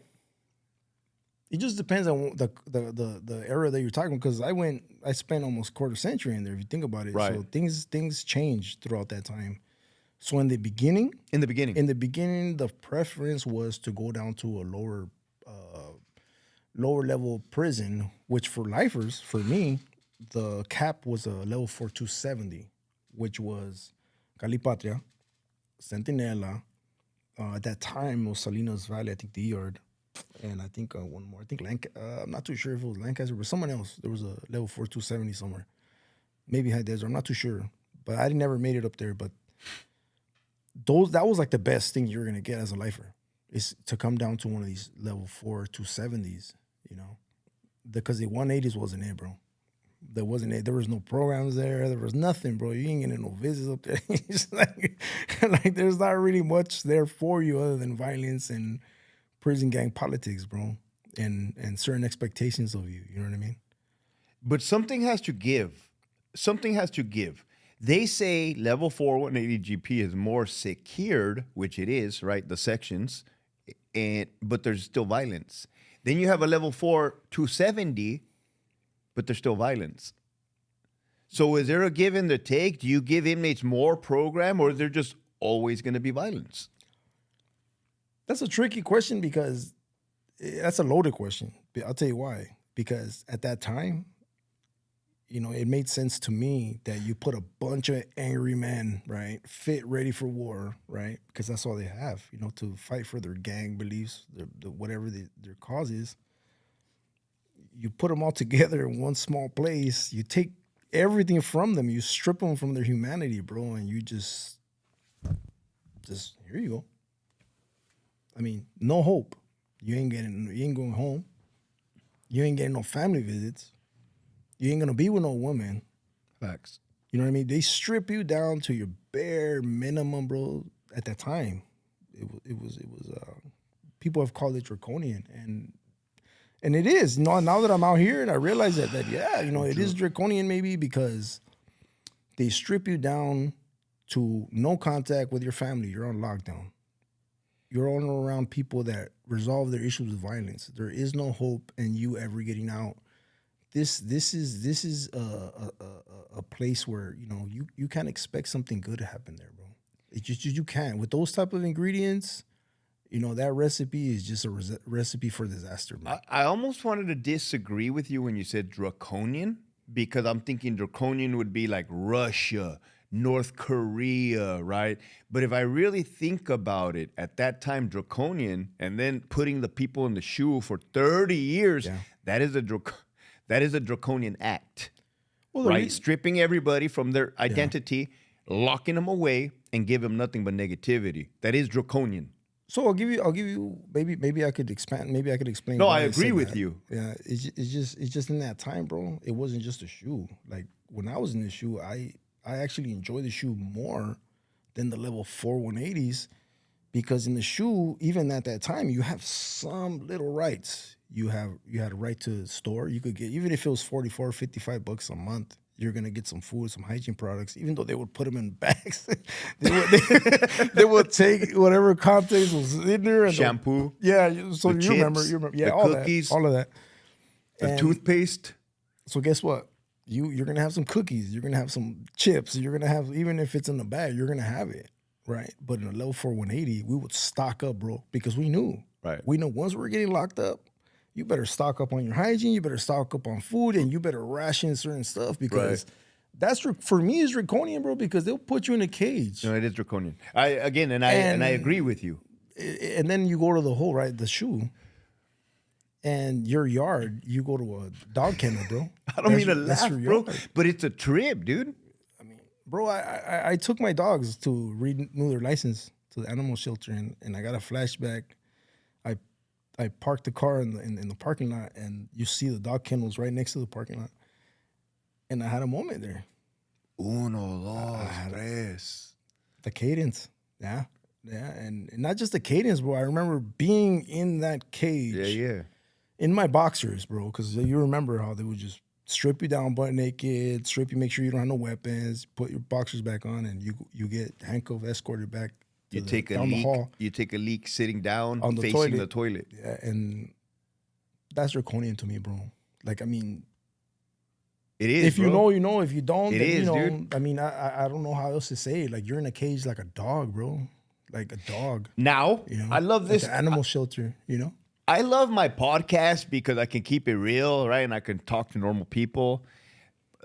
It just depends on the era that you're talking, because I spent almost a quarter century in there, if you think about it. Right. So things changed throughout that time. So in the beginning, the preference was to go down to a lower level prison, which for lifers, for me, the cap was a level 4 270, which was Calipatria, Centinela. At that time, it was Salinas Valley, I think the yard. And I think one more. I think I'm not too sure if it was Lancaster, but someone else. There was a level 4 270 somewhere. Maybe High Desert. I'm not too sure. But I never made it up there. But that was like the best thing you're going to get as a lifer, is to come down to one of these level 4 270s, because the 180s wasn't it, bro. There wasn't it. There was no programs there. There was nothing, bro. You ain't getting no visits up there. It's like there's not really much there for you other than violence and prison gang politics, bro, and certain expectations of you. You know what I mean? But something has to give. Something has to give. They say level 4 180 GP is more secured, which it is, right? The sections, but there's still violence. Then you have a level 4 270, but there's still violence. So is there a give and the take? Do you give inmates more program, or is there just always going to be violence? That's a tricky question, because that's a loaded question. I'll tell you why. Because at that time, it made sense to me that you put a bunch of angry men, right, fit, ready for war, right, because that's all they have, to fight for their gang beliefs, whatever their cause is. You put them all together in one small place. You take everything from them. You strip them from their humanity, bro, and you just here you go. I mean, no hope. You ain't going home. You ain't getting no family visits. You ain't gonna be with no woman. Facts. You know what I mean? They strip you down to your bare minimum, bro. At that time, it was. People have called it draconian, and it is. Now that I'm out here and I realize that yeah, it is draconian maybe because they strip you down to no contact with your family. You're on lockdown. You're only around people that resolve their issues with violence. There is no hope in you ever getting out. This is a place where you can't expect something good to happen there, bro. It just you can't with those type of ingredients. That recipe is just a recipe for disaster, man. I almost wanted to disagree with you when you said draconian, because I'm thinking draconian would be like Russia, North Korea, right? But if I really think about it, at that time, draconian, and then putting the people in the shoe for 30 years, that is a draconian act, right? Stripping everybody from their identity, locking them away, and give them nothing but negativity. That is draconian. So I'll give you. Maybe I could expand. Maybe I could explain. No, I agree with you. Yeah, it's just in that time, bro. It wasn't just a shoe. Like when I was in the shoe, I actually enjoy the shoe more than the level 4 180s, because in the shoe, even at that time, you have some little rights. You had a right to store. You could get, even if it was $44, $55 a month, you're gonna get some food, some hygiene products. Even though they would put them in bags, they would take whatever contents was in there. And shampoo. So you remember, yeah, the all cookies, all of that. the toothpaste. So guess what? You're gonna have some cookies. You're gonna have some chips. You're gonna have, even if it's in the bag, you're gonna have it, right? But in a level 4 180, we would stock up, bro, because we knew. Right. We know once we're getting locked up, you better stock up on your hygiene, you better stock up on food, and you better ration certain stuff, because that's, for me, is draconian, bro, because they'll put you in a cage. No, it is draconian. I agree with you. And then you go to the shoe, and your yard, you go to a dog kennel, bro. I don't mean to laugh, bro, but it's a trip, dude. I mean, bro, I took my dogs to renew their license to the animal shelter, and I got a flashback. I parked the car in the parking lot, and you see the dog kennels right next to the parking lot. And I had a moment there. Uno, dos, tres. The cadence. Yeah. And not just the cadence, bro. I remember being in that cage. Yeah. In my boxers, bro, because you remember how they would just strip you down butt naked, strip you, make sure you don't have no weapons, put your boxers back on, and you get handcuffed, escorted back. You take a leak sitting down, on the facing the toilet. Yeah, and that's draconian to me, bro. Like, I mean, it is. If you know, you know. If you don't, it then is, you know. Dude. I mean, I don't know how else to say it. Like, you're in a cage like a dog, bro. Like a dog. Now, I love this. Like the animal shelter, I love my podcast because I can keep it real, right? And I can talk to normal people.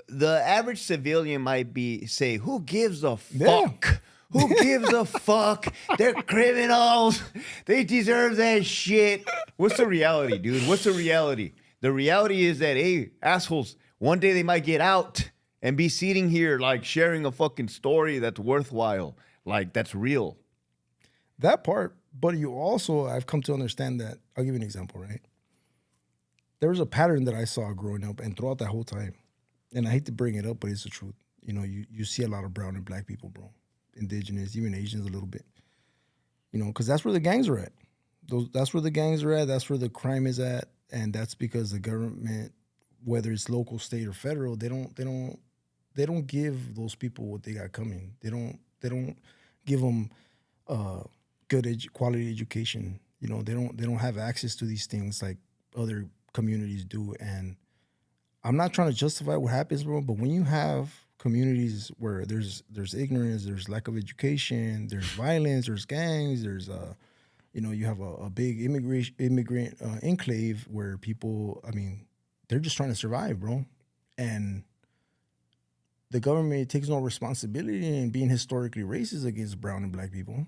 The average civilian might say, who gives a fuck? Yeah. Who gives a fuck? They're criminals. They deserve that shit. What's the reality, dude? What's the reality? The reality is that, hey, assholes, one day they might get out and be sitting here like sharing a fucking story that's worthwhile. Like, that's real. That part, but you also, I've come to understand that, I'll give you an example, right? There was a pattern that I saw growing up and throughout that whole time. And I hate to bring it up, but it's the truth. You see a lot of brown and black people, bro. Indigenous, even Asians a little bit, because that's where the gangs are at. That's where the gangs are at. That's where the crime is at, and that's because the government, whether it's local, state, or federal, they don't give those people what they got coming. They don't give them good quality education. They don't have access to these things like other communities do. And I'm not trying to justify what happens, bro, but when you have communities where there's ignorance, there's lack of education, there's violence, there's gangs, there's you have a big immigrant enclave where people, I mean, they're just trying to survive, bro. And the government takes no responsibility in being historically racist against brown and black people.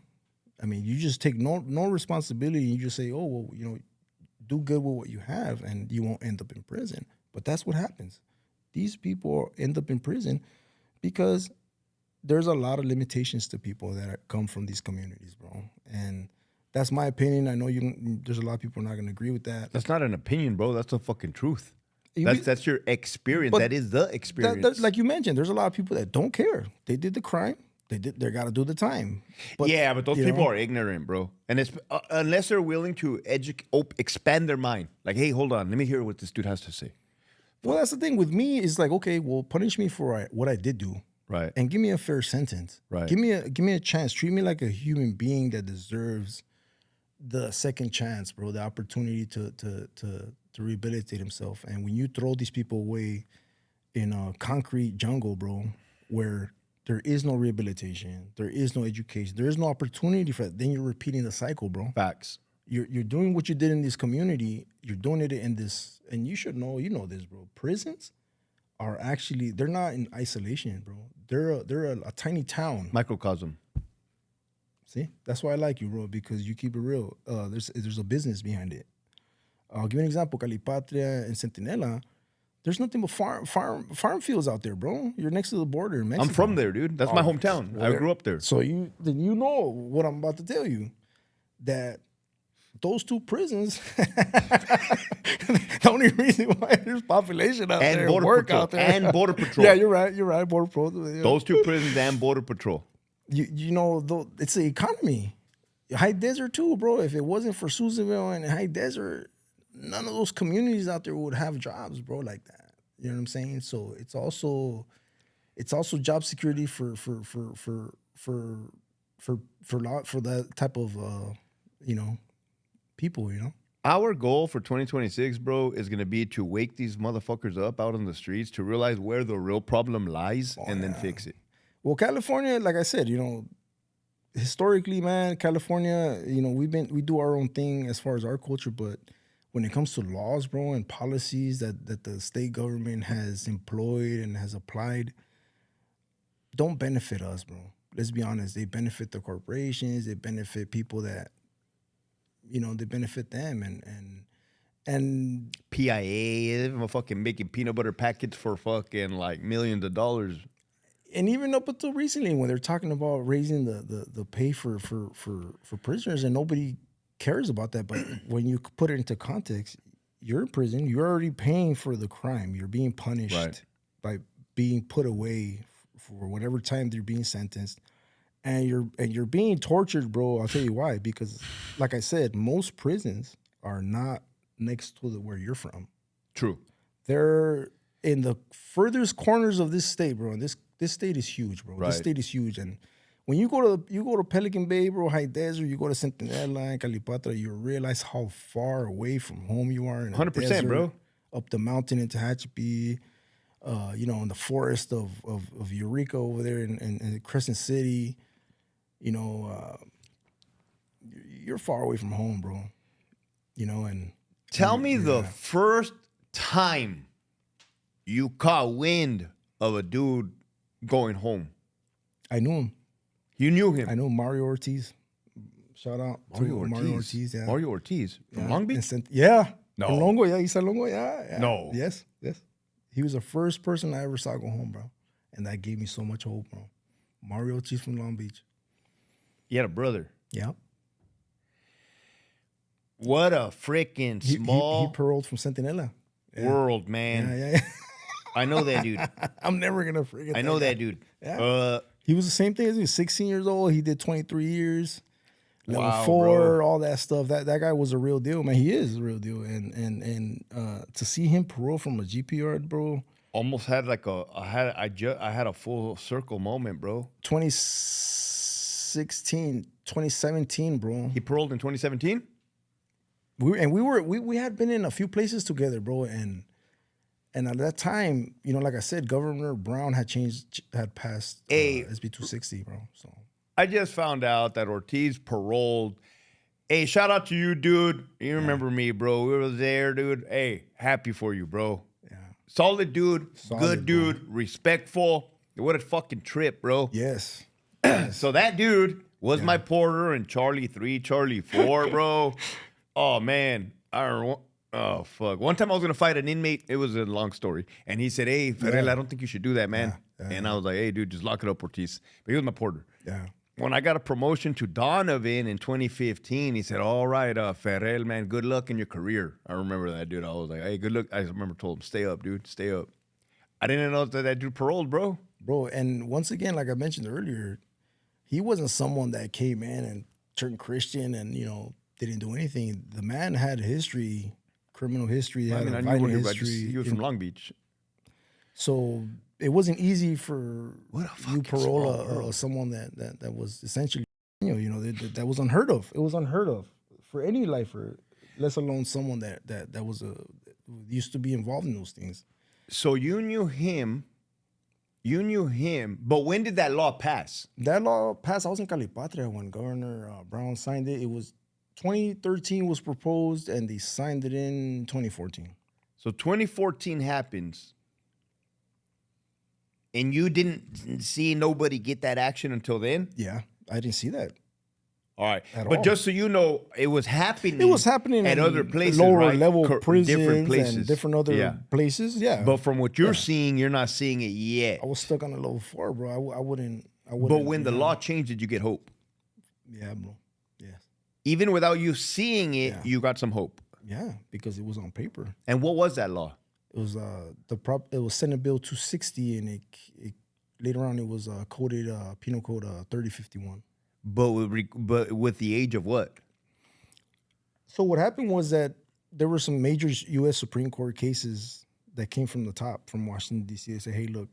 I mean, you just take no responsibility, and you just say, oh, well, do good with what you have and you won't end up in prison. But that's what happens. These people end up in prison because there's a lot of limitations to people that come from these communities, bro. And that's my opinion. I know there's a lot of people not going to agree with that. That's not an opinion, bro. That's the fucking truth. That's your experience. But That is the experience. like you mentioned, there's a lot of people that don't care. They did the crime. They got to do the time. But those people are ignorant, bro. And it's unless they're willing to expand their mind. Like, hey, hold on, let me hear what this dude has to say. Well, that's the thing with me. Is like, okay, well, punish me for what I did do, right? And give me a fair sentence, right? Give me a chance. Treat me like a human being that deserves the second chance, bro. The opportunity to rehabilitate himself. And when you throw these people away in a concrete jungle, bro, where there is no rehabilitation, there is no education, there is no opportunity for that, then you're repeating the cycle, bro. Facts. You're doing what you did in this community. You're doing it in this, and you should know, you know this, bro. Prisons are actually, they're not in isolation, bro. They're a tiny town. Microcosm. See, that's why I like you, bro, because you keep it real. There's a business behind it. I'll give you an example. Calipatria and Centinela, there's nothing but farm fields out there, bro. You're next to the border in Mexico. I'm from there, dude. That's my hometown. I grew up there. So you know what I'm about to tell you, that those two prisons, the only reason why there's population out there, border work patrol, out there, and border patrol. Yeah, you're right. Border patrol. Those two prisons and border patrol. You know, it's the economy. High desert too, bro. If it wasn't for Susanville and high desert, none of those communities out there would have jobs, bro, like that. You know what I'm saying? So it's also job security for that type of people, you know. Our goal for 2026, bro, is going to be to wake these motherfuckers up out on the streets to realize where the real problem lies and then fix it. Well, California, like I said, you know, historically, man, California, you know, we do our own thing as far as our culture, but when it comes to laws, bro, and policies that the state government has employed and has applied, don't benefit us, bro. Let's be honest. They benefit the corporations. They benefit people that, you know, they benefit them and PIA, they're fucking making peanut butter packets for fucking like millions of dollars. And even up until recently, when they're talking about raising the pay for prisoners, and nobody cares about that. But when you put it into context, you're in prison. You're already paying for the crime. You're being punished by being put away for whatever time they're being sentenced, and you're being tortured, bro. I'll tell you why. Because, like I said, most prisons are not next to where you're from. True. They're in the furthest corners of this state, bro. And this state is huge, bro. Right. This state is huge, and when you go to Pelican Bay, bro, High Desert, you go to Centinela and Calipatra, you realize how far away from home you are. 100%, bro. Up the mountain in Tehachapi, you know, in the forest of Eureka over there in Crescent City, you know, you're far away from home, bro. You know, and tell me the first time you caught wind of a dude going home. I knew him. You knew him? I know Mario Ortiz. Shout out Mario to Ortiz. Mario Ortiz, yeah. Mario Ortiz from Long Beach? Yeah. No. From Longo, yeah. He's at Longo, yeah. No. Yes. He was the first person I ever saw go home, bro. And that gave me so much hope, bro. Mario Ortiz from Long Beach. You had a brother. Yeah. What a freaking small He paroled from Centinela. world, man. Yeah. I know that dude. I'm never going to forget I know that dude. Yeah. He was the same thing as me, 16 years old. He did 23 years. Level Wow, 4, bro. all that stuff. That guy was a real deal, man. He is a real deal. And to see him parole from a GPR, bro. Almost had like I had a full circle moment, bro. 2017, bro. He paroled in 2017? We had been in a few places together, bro. And at that time, you know, like I said, Governor Brown had passed SB 260, bro. So I just found out that Ortiz paroled. Hey, shout out to you, dude. You remember me, bro. We were there, dude. Hey, happy for you, bro. yeah, Solid dude, good bro. dude, respectful. What a fucking trip, bro. yes. So that dude was my porter in Charlie 3, Charlie 4, bro. Oh, man. Oh, fuck. One time I was going to fight an inmate. It was a long story. And he said, hey, Ferrell, I don't think you should do that, man. And I was like, hey, dude, just lock it up, Ortiz. But he was my porter. Yeah. When I got a promotion to Donovan in 2015, he said, all right, Ferrell, man, good luck in your career. I remember that, dude. I was like, hey, good luck. I remember told him, stay up, dude, stay up. I didn't know that dude paroled, bro. Bro, and once again, like I mentioned earlier, he wasn't someone that came in and turned Christian and, didn't do anything. The man had history, criminal history, had a violent history. He was from Long Beach. So it wasn't easy for What a you fucking parole small world. someone that was essentially, that was unheard of. It was unheard of for any lifer, let alone someone that was used to be involved in those things. So you knew him, but when did that law pass? That law passed. I was in Calipatria when Governor Brown signed it. It was 2013 was proposed, and they signed it in 2014. So 2014 happens, and you didn't see nobody get that action until then? Yeah, I didn't see that. All right. At But all. just so you know, it was happening. It was happening at in other places, lower right? level prisons different places. and different other places. Yeah, But from what you're seeing, you're not seeing it yet. I was stuck on a level 4, bro. I wouldn't. But when the law changed, did you get hope? Yeah, bro. Yes. Even without you seeing it, you got some hope. Yeah, because it was on paper. And what was that law? It was it was Senate Bill 260, and it later on it was coded Penal Code 3051. But with the age of what? So what happened was that there were some major U.S. Supreme Court cases that came from the top, from Washington, D.C. They say, hey, look,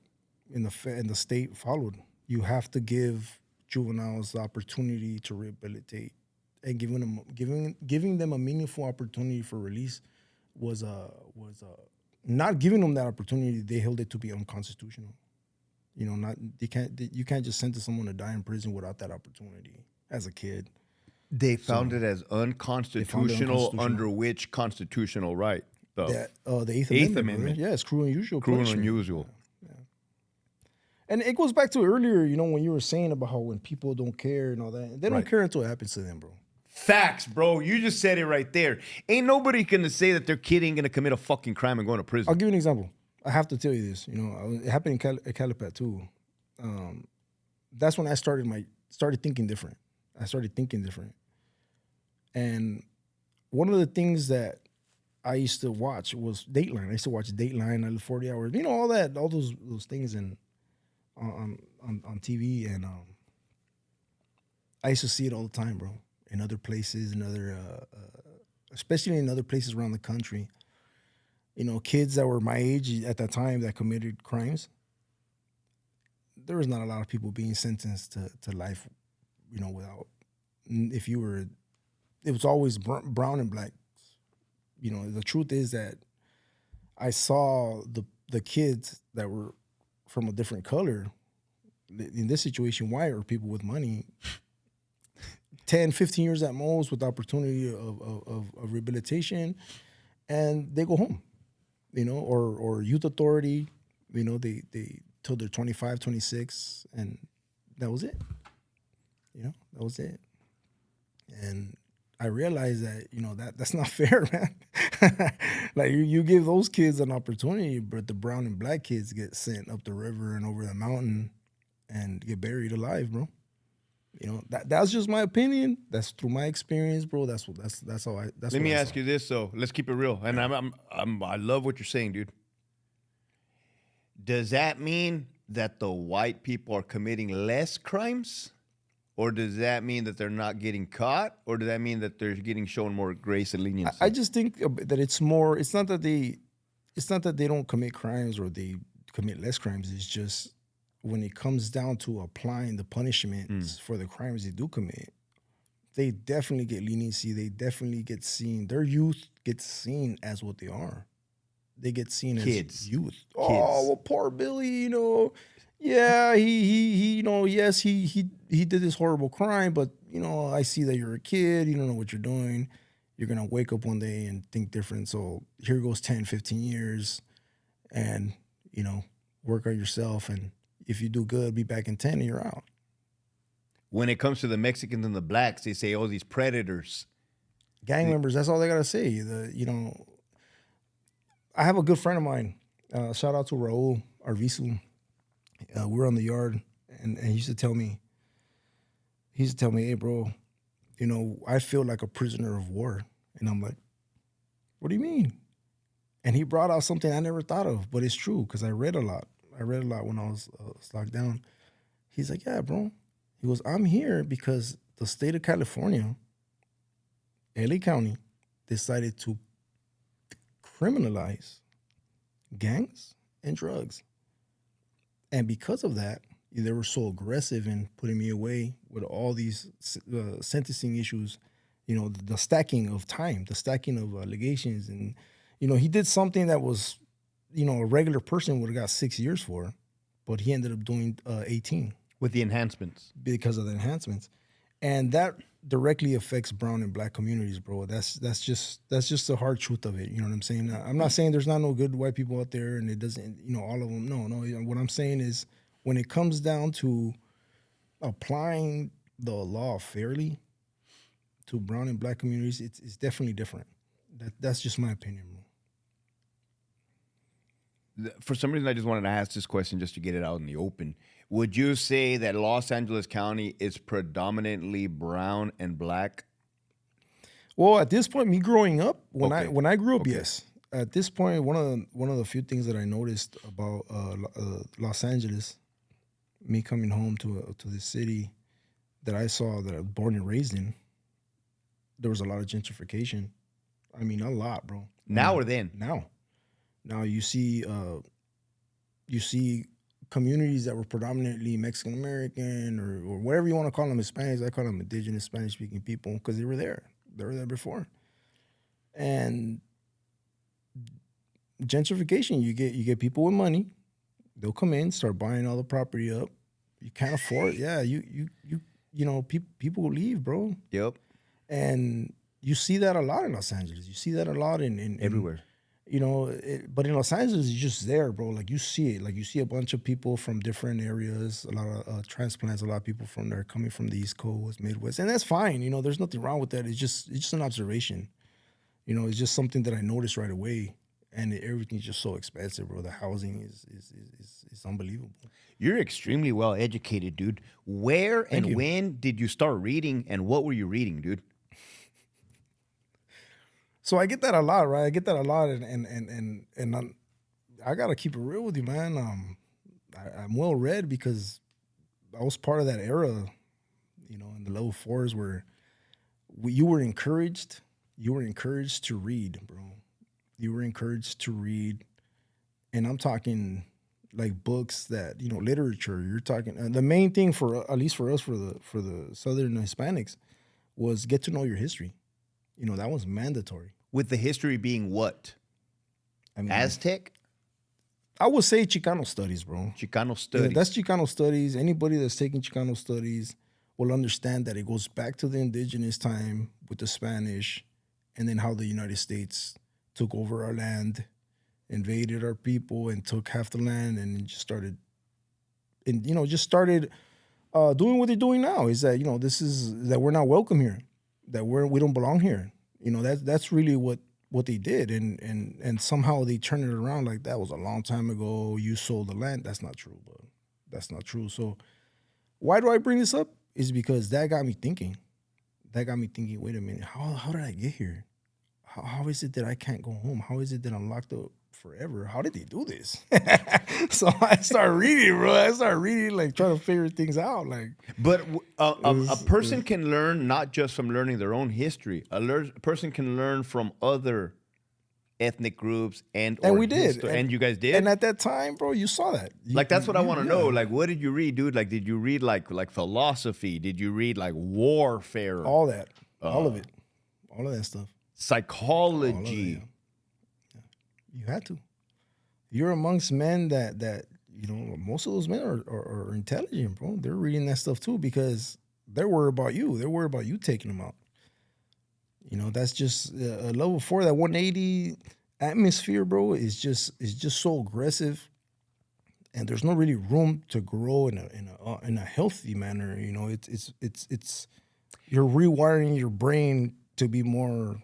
in the state followed, you have to give juveniles the opportunity to rehabilitate, and giving them a meaningful opportunity for release was not giving them that opportunity. They held it to be unconstitutional. You can't just sentence someone to die in prison without that opportunity as a kid. They found it as unconstitutional under which constitutional right? The Eighth Amendment. Yeah, it's cruel and unusual. Cruel and unusual. Yeah. And it goes back to earlier, when you were saying about how when people don't care and all that, they don't care until it happens to them, bro. Facts, bro. You just said it right there. Ain't nobody gonna say that their kid ain't gonna commit a fucking crime and go to prison. I'll give you an example. I have to tell you this. It happened in Calipat too. That's when I started thinking different. I started thinking different. And one of the things that I used to watch was Dateline. I used to watch Dateline, 40 Hours, all those things on TV, and I used to see it all the time, bro. In other places, especially in other places around the country. Kids that were my age at that time that committed crimes, there was not a lot of people being sentenced to life, without, it was always brown and black. The truth is that I saw the kids that were from a different color, in this situation, white or people with money, 10, 15 years at most with opportunity of rehabilitation, and they go home. Or youth authority, they till they're 25, 26, and that was it. That was it. And I realized that that's not fair, man. Like you give those kids an opportunity, but the brown and black kids get sent up the river and over the mountain and get buried alive, bro. That's just my opinion. That's through my experience, bro. That's how I. Let me ask you this, though. Let's keep it real. And I love what you're saying, dude. Does that mean that the white people are committing less crimes, or does that mean that they're not getting caught, or does that mean that they're getting shown more grace and leniency? I just think that it's more. It's not that they don't commit crimes or they commit less crimes. It's just, when it comes down to applying the punishments for the crimes they do commit, they definitely get leniency. They definitely get seen. Their youth gets seen as what they are. They get seen as youth. Oh, well, poor Billy, yeah, he yes, he did this horrible crime, but, I see that you're a kid. You don't know what you're doing. You're going to wake up one day and think different. So here goes 10, 15 years and, work on yourself, and if you do good, be back in 10 and you're out. When it comes to the Mexicans and the blacks, they say, these predators. Gang members, that's all they got to say. I have a good friend of mine. Shout out to Raul Arvizu. We're on the yard, and he used to tell me, he used to tell me, "Hey, bro, you know, I feel like a prisoner of war." And I'm like, "What do you mean?" And he brought out something I never thought of, but it's true because I read a lot. I read a lot when I was locked down. He's like, "Yeah, bro." He goes, "I'm here because the state of California, LA County, decided to criminalize gangs and drugs. And because of that, they were so aggressive in putting me away with all these sentencing issues, you know, the stacking of time, the stacking of allegations. And, you know, he did something that was, you know, a regular person would have got 6 years for, but he ended up doing 18 With the enhancements. because of the enhancements. And that directly affects brown and black communities, bro. That's just the hard truth of it. You know what I'm saying? I'm not saying there's not no good white people out there and it doesn't, you know, all of them. No. What I'm saying is when it comes down to applying the law fairly to brown and black communities, it's definitely different. That's just my opinion, bro. For some reason, I just wanted to ask this question just to get it out in the open. Would you say that Los Angeles County is predominantly brown and black? Well, at this point, me growing up, when Okay. I grew up, Okay. yes. At this point, one of the few things that I noticed about Los Angeles, me coming home to the city that I saw that I was born and raised in, there was a lot of gentrification. I mean, a lot, bro. Now or then? Now you see communities that were predominantly Mexican American or whatever you want to call them, Hispanics. I call them indigenous Spanish speaking people because they were there. They were there before. And gentrification, you get people with money. They'll come in, start buying all the property up. You can't afford it. Yeah, you know, people will leave, bro. Yep. And you see that a lot in Los Angeles. You see that a lot in Everywhere. you know, but in Los Angeles, it's just there, bro. Like you see it. Like you see a bunch of people from different areas, a lot of transplants, a lot of people from there coming from the East Coast, Midwest, and that's fine. You know, there's nothing wrong with that. It's just an observation. You know, it's just something that I noticed right away. And everything's just so expensive, bro. The housing is unbelievable. You're extremely well educated, dude. Where Thank and you. when did you start reading, and what were you reading, dude? So I get that a lot, right? I get that a lot, and I gotta keep it real with you, man. I'm well read because I was part of that era, you know, in the level fours where you were encouraged. You were encouraged to read, bro. You were encouraged to read, and I'm talking like books that, you know, literature. You're talking the main thing for at least for us for the Southern Hispanics was get to know your history. You know, that was mandatory. With the history being what? I mean, Aztec? I would say Chicano studies, bro. Chicano Yeah, studies. that's Chicano studies. Anybody that's taking Chicano studies will understand that it goes back to the indigenous time with the Spanish, and then how the United States took over our land, invaded our people, and took half the land, and just started, doing what they're doing now. Is that, you know, that we're not welcome here, that we don't belong here. You know, that's really what they did, and somehow they turned it around like that was a long time ago. You sold the land. That's not true, bro. That's not true. So why do I bring this up? Is because that got me thinking. Wait a minute, how did I get here? How is it that I can't go home? How is it that I'm locked up forever? How did they do this? So I start reading, bro. Like trying to figure things out. Like, But a person can learn not just from learning their own history. A person can learn from other ethnic groups and we did, and you guys did. And at that time, bro, you saw that. That's what I want to know. Yeah. Like, what did you read, dude? Like, did you read like philosophy? Did you read like warfare, All that, all of it, all of that stuff. psychology? You had to. You're amongst men that you know. Most of those men are intelligent, bro. They're reading that stuff too because they're worried about you. They're worried about you taking them out. You know, that's just a level 4. That 180 atmosphere, bro, is just so aggressive, and there's no really room to grow in a healthy manner. You know, it's you're rewiring your brain to be more.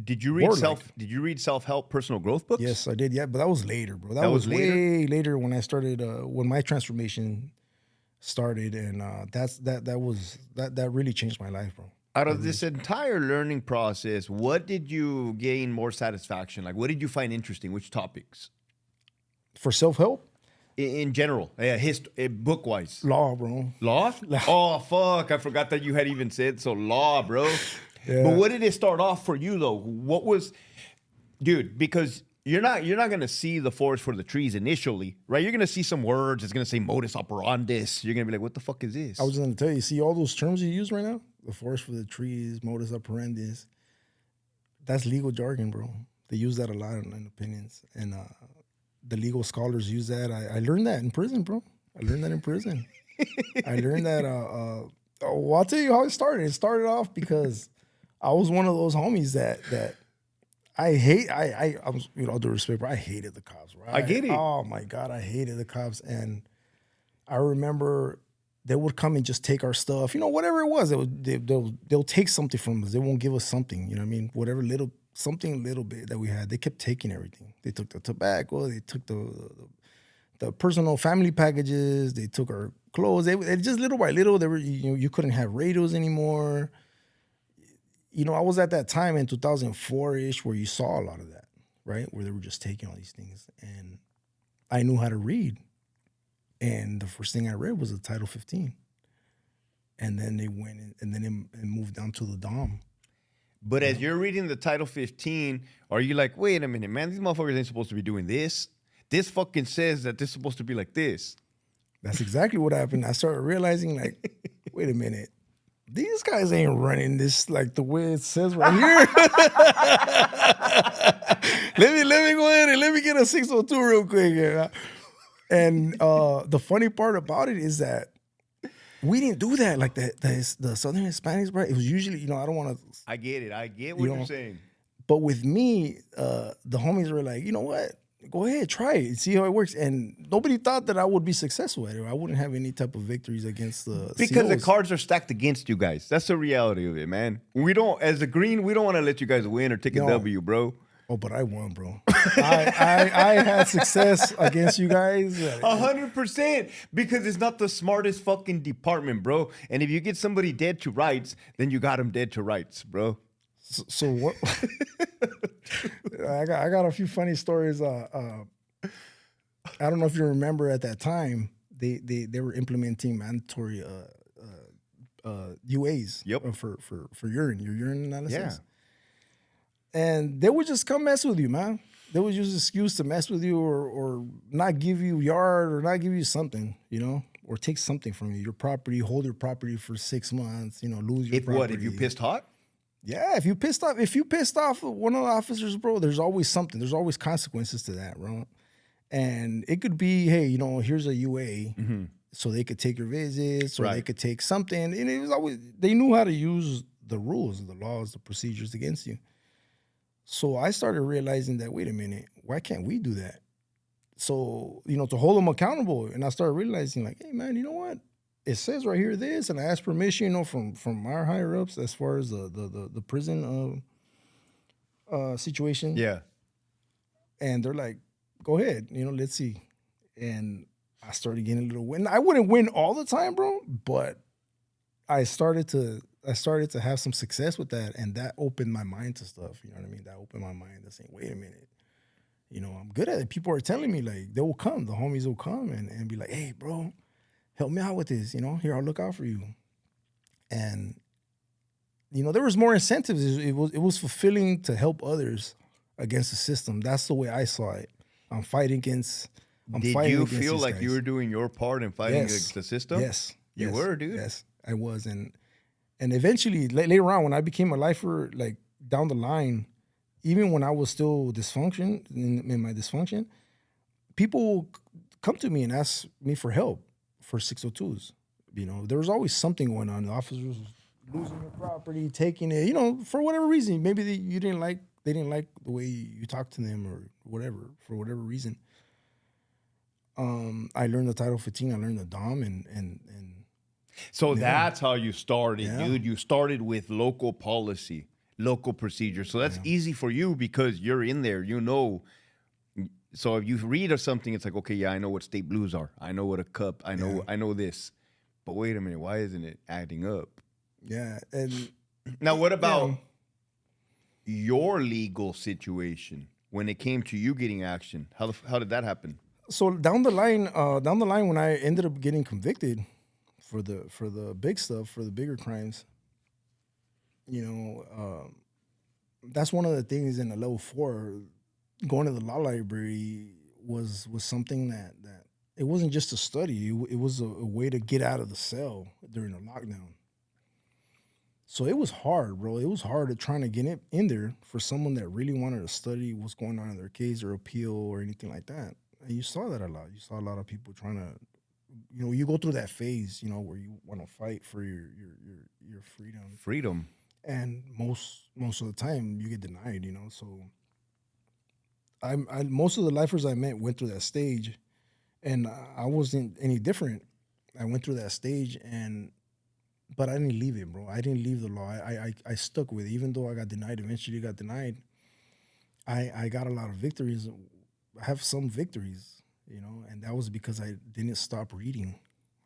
Did you read Warlike. Did you read self-help personal growth books? Yes, I did. Yeah, but that was later, bro. That That was was later? way later when I started when my transformation started, and that really changed my life, bro. Out of this entire learning process, what did you gain more satisfaction? Like, what did you find interesting? Which topics? For self-help, In general, book-wise. law, bro. Law? Oh, fuck. I forgot that you had even said so. Law, bro. Yeah. But what did it start off for you, though? What was... Dude, because you're not going to see the forest for the trees initially, right? You're going to see some words. It's going to say modus operandis. You're going to be like, what the fuck is this? I was going to tell you, see all those terms you use right now? The forest for the trees, modus operandis. That's legal jargon, bro. They use that a lot in opinions. And the legal scholars use that. I learned that in prison, bro. I learned that. Well, I'll tell you how it started. It started off because I was one of those homies that I was, all due respect, bro, I hated the cops, bro. I get it. Oh my God, I hated the cops. And I remember they would come and just take our stuff, whatever it was. They'll take something from us. They won't give us something, you know what I mean? Whatever little bit that we had, they kept taking everything. They took the tobacco, they took the personal family packages, they took our clothes. They just little by little, they were, you couldn't have radios anymore. I was at that time in 2004-ish where you saw a lot of that, right? Where they were just taking all these things. And I knew how to read. And the first thing I read was the Title 15. And then they went and then it moved down to the DOM. But as you're reading the Title 15, are you like, wait a minute, man, these motherfuckers ain't supposed to be doing this? This fucking says that this is supposed to be like this. That's exactly what happened. I started realizing, like, wait a minute. These guys ain't running this like the way it says right here. let me go ahead and let me get a 602 real quick here. And the funny part about it is that we didn't do that like that. The Southern Hispanics, bro. It was usually, I don't want to. I get it. I get what you're saying. But with me, the homies were like, you know what? Go ahead, try it, see how it works. And nobody thought that I would be successful at it. I wouldn't have any type of victories against the because COs. the cards are stacked against you guys. That's the reality of it, man. We don't, as a green, we don't want to let you guys win or take a W, bro. Oh, but I won, bro. I had success against you guys. 100%, because it's not the smartest fucking department, bro. And if you get somebody dead to rights, then you got them dead to rights, bro. So what? I got a few funny stories. I don't know if you remember at that time they were implementing mandatory UAs. Yep. For your urine analysis. Yeah. And they would just come mess with you, man. They would use an excuse to mess with you or not give you yard or not give you something, or take something from you, your property, hold your property for 6 months, lose your property. What, if you pissed hot? Yeah, if you pissed off one of the officers, bro, there's always something. There's always consequences to that, bro. And it could be, hey, here's a UA, so they could take your visits, or they could take something. And it was always, they knew how to use the rules, the laws, the procedures against you. So I started realizing that, wait a minute, why can't we do that? So, to hold them accountable. And I started realizing, like, hey, man, you know what? It says right here this, and I asked permission, from our higher ups as far as the prison situation. Yeah. And they're like, go ahead, let's see. And I started getting a little win. I wouldn't win all the time, bro, but I started to have some success with that, and that opened my mind to stuff. You know what I mean? That opened my mind to saying, wait a minute, I'm good at it. People are telling me, like, they will come, the homies will come and be like, hey, bro, help me out with this, here, I'll look out for you. And, there was more incentives. It was fulfilling to help others against the system. That's the way I saw it. I'm fighting against Did you feel like guys. You were doing your part in fighting against the system? Yes. You were, dude. Yes, I was. And eventually, later on, when I became a lifer, like, down the line, even when I was still in my dysfunction, people come to me and ask me for help. For 602s, there was always something going on. The officers was losing their property, taking it, for whatever reason. Maybe they didn't like the way you talked to them or whatever, for whatever reason. I learned the Title 15, I learned the DOM and so that's how you started, dude. You started with local policy, local procedure. So that's easy for you because you're in there, So if you read or something, it's like, okay, yeah, I know what state blues are. I know what a cup. I know this. but wait a minute, why isn't it adding up? Yeah, and Now, what about Yeah. your legal situation when it came to you getting action? How did that happen? so down the line, when I ended up getting convicted for the big stuff, for the bigger crimes, you know, that's one of the things in the level 4. Going to the law library was something that it wasn't just a study. It was a way to get out of the cell during the lockdown. So it was hard, bro. It was hard trying to get in there for someone that really wanted to study what's going on in their case or appeal or anything like that. And you saw that a lot. You saw a lot of people trying to, you go through that phase, where you want to fight for your freedom. Freedom. And most of the time you get denied, So I most of the lifers I met went through that stage, and I wasn't any different. I went through that stage, but I didn't leave it, bro. I didn't leave the law. I stuck with it, even though I got denied. Eventually, got denied. I got a lot of victories. I have some victories, and that was because I didn't stop reading.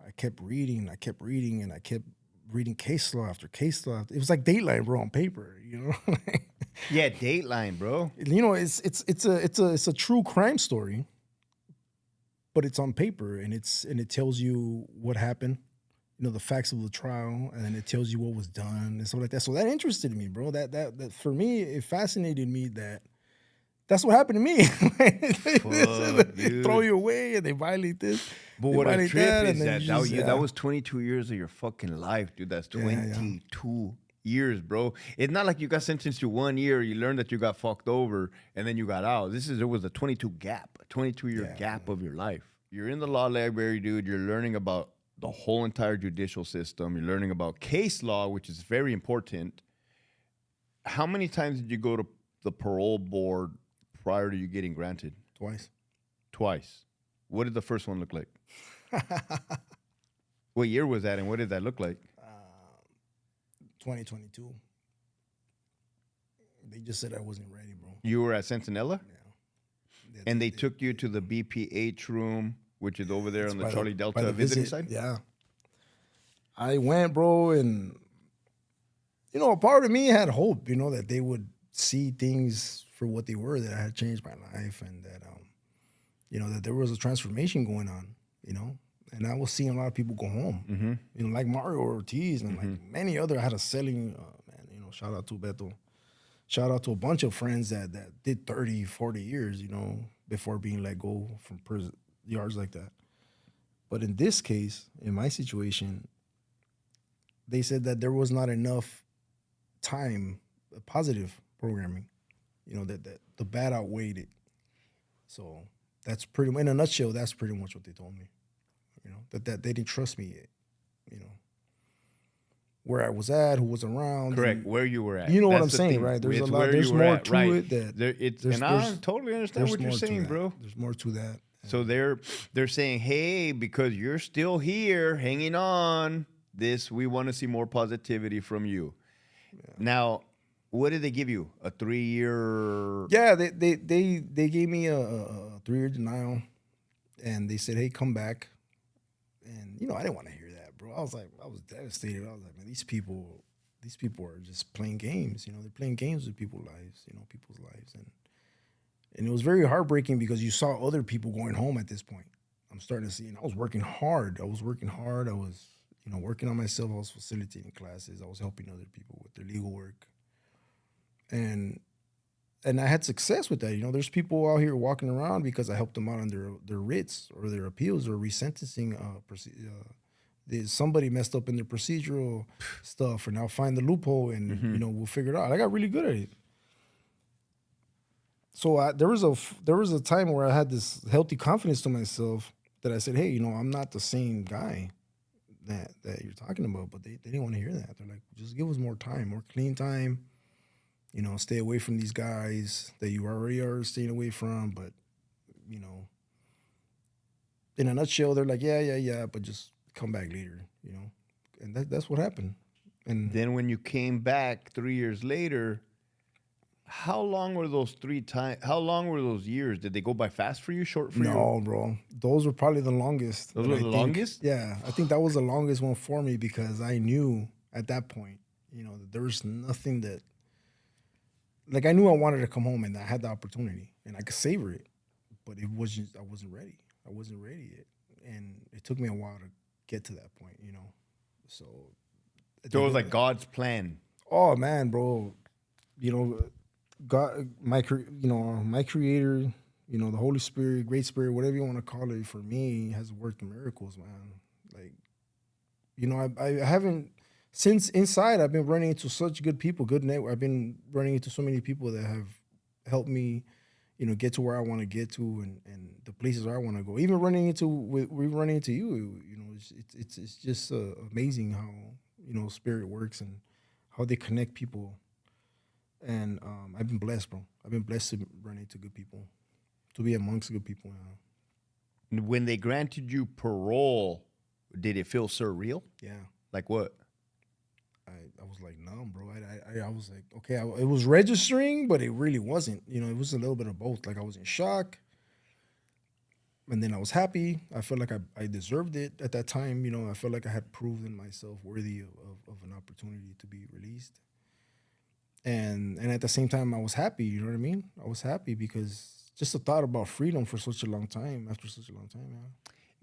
I kept reading. I kept reading, and I kept reading case law after case law. It was like Dateline, bro, on paper. Yeah, Dateline, bro. It's a true crime story, but it's on paper, and it tells you what happened, the facts of the trial, and then it tells you what was done and stuff like that. So that interested me, bro. That for me, it fascinated me that's what happened to me. They throw you away and they violate this. But what a trip is that that was 22 years of your fucking life, dude. That's 22 years, bro. It's not like you got sentenced to 1 year, you learned that you got fucked over, and then you got out. There was a 22-year gap of your life. You're in the law library, dude. You're learning about the whole entire judicial system. You're learning about case law, which is very important. How many times did you go to the parole board prior to you getting granted? Twice. What did the first one look like? What year was that, and what did that look like? 2022. They just said I wasn't ready, bro. You were at Centinela? Yeah. And they took you to the BPH room, which is over there on the Charlie Delta visiting side? Yeah. I went, bro, and, a part of me had hope, that they would see things for what they were, that I had changed my life, and that, that there was a transformation going on, and I was seeing a lot of people go home, like Mario Ortiz and like many other. I had a selling, shout out to Beto. Shout out to a bunch of friends that did 30, 40 years, before being let go from prison, yards like that. But in this case, in my situation, they said that there was not enough time, positive programming, that the bad outweighed it. So that's pretty, in a nutshell, that's pretty much what they told me. That they didn't trust me yet, where I was at, who was around. Correct, where you were at. You know what I'm saying, right? There's a lot. There's more to it. And I totally understand what you're saying, bro. There's more to that. So they're saying, hey, because you're still here, hanging on, we want to see more positivity from you. Yeah. Now, what did they give you? A 3-year? Yeah, they gave me a 3-year denial, and they said, hey, come back. And I didn't want to hear that, bro. I was devastated. I was like, man, these people are just playing games. They're playing games with people's lives. And it was very heartbreaking because you saw other people going home at this point. I'm starting to see, and I was working hard. I was working working on myself. I was facilitating classes. I was helping other people with their legal work. And I had success with that. There's people out here walking around because I helped them out on their writs or their appeals or resentencing. Somebody messed up in their procedural stuff, and I'll find the loophole, and we'll figure it out. I got really good at it. So there was a time where I had this healthy confidence to myself that I said, hey, I'm not the same guy that you're talking about. But they didn't want to hear that. They're like, just give us more time, more clean time. Stay away from these guys that you already are staying away from. But, in a nutshell, they're like, yeah, but just come back later, And that's what happened. And then when you came back 3 years later, How long were those 3 times? How long were those years? Did they go by fast for you, short for you? No, bro. Those were probably the longest. Those that were I the think. longest? Yeah, I think that was the longest one for me because I knew at that point, that there was nothing that, like, I knew I wanted to come home and I had the opportunity and I could savor it, but I wasn't ready. I wasn't ready yet. And it took me a while to get to that point, So So it was like God's plan. oh man, bro, God, my creator, the Holy Spirit, Great Spirit, whatever you want to call it, for me has worked miracles, man. Like, I haven't, since inside, I've been running into such good people, good network. I've been running into so many people that have helped me, get to where I want to get to and the places where I want to go. Even running into you, it's just amazing how, Spirit works and how they connect people. And I've been blessed, bro. I've been blessed to run into good people, to be amongst good people. When they granted you parole, did it feel surreal? Yeah. Like what? I was like numb, bro. I was like, okay, it was registering, but it really wasn't. It was a little bit of both. Like I was in shock, and then I was happy. I felt like I deserved it at that time. I felt like I had proven myself worthy of an opportunity to be released. And at the same time, I was happy. You know what I mean? I was happy because just the thought about freedom for such a long time, after such a long time, man.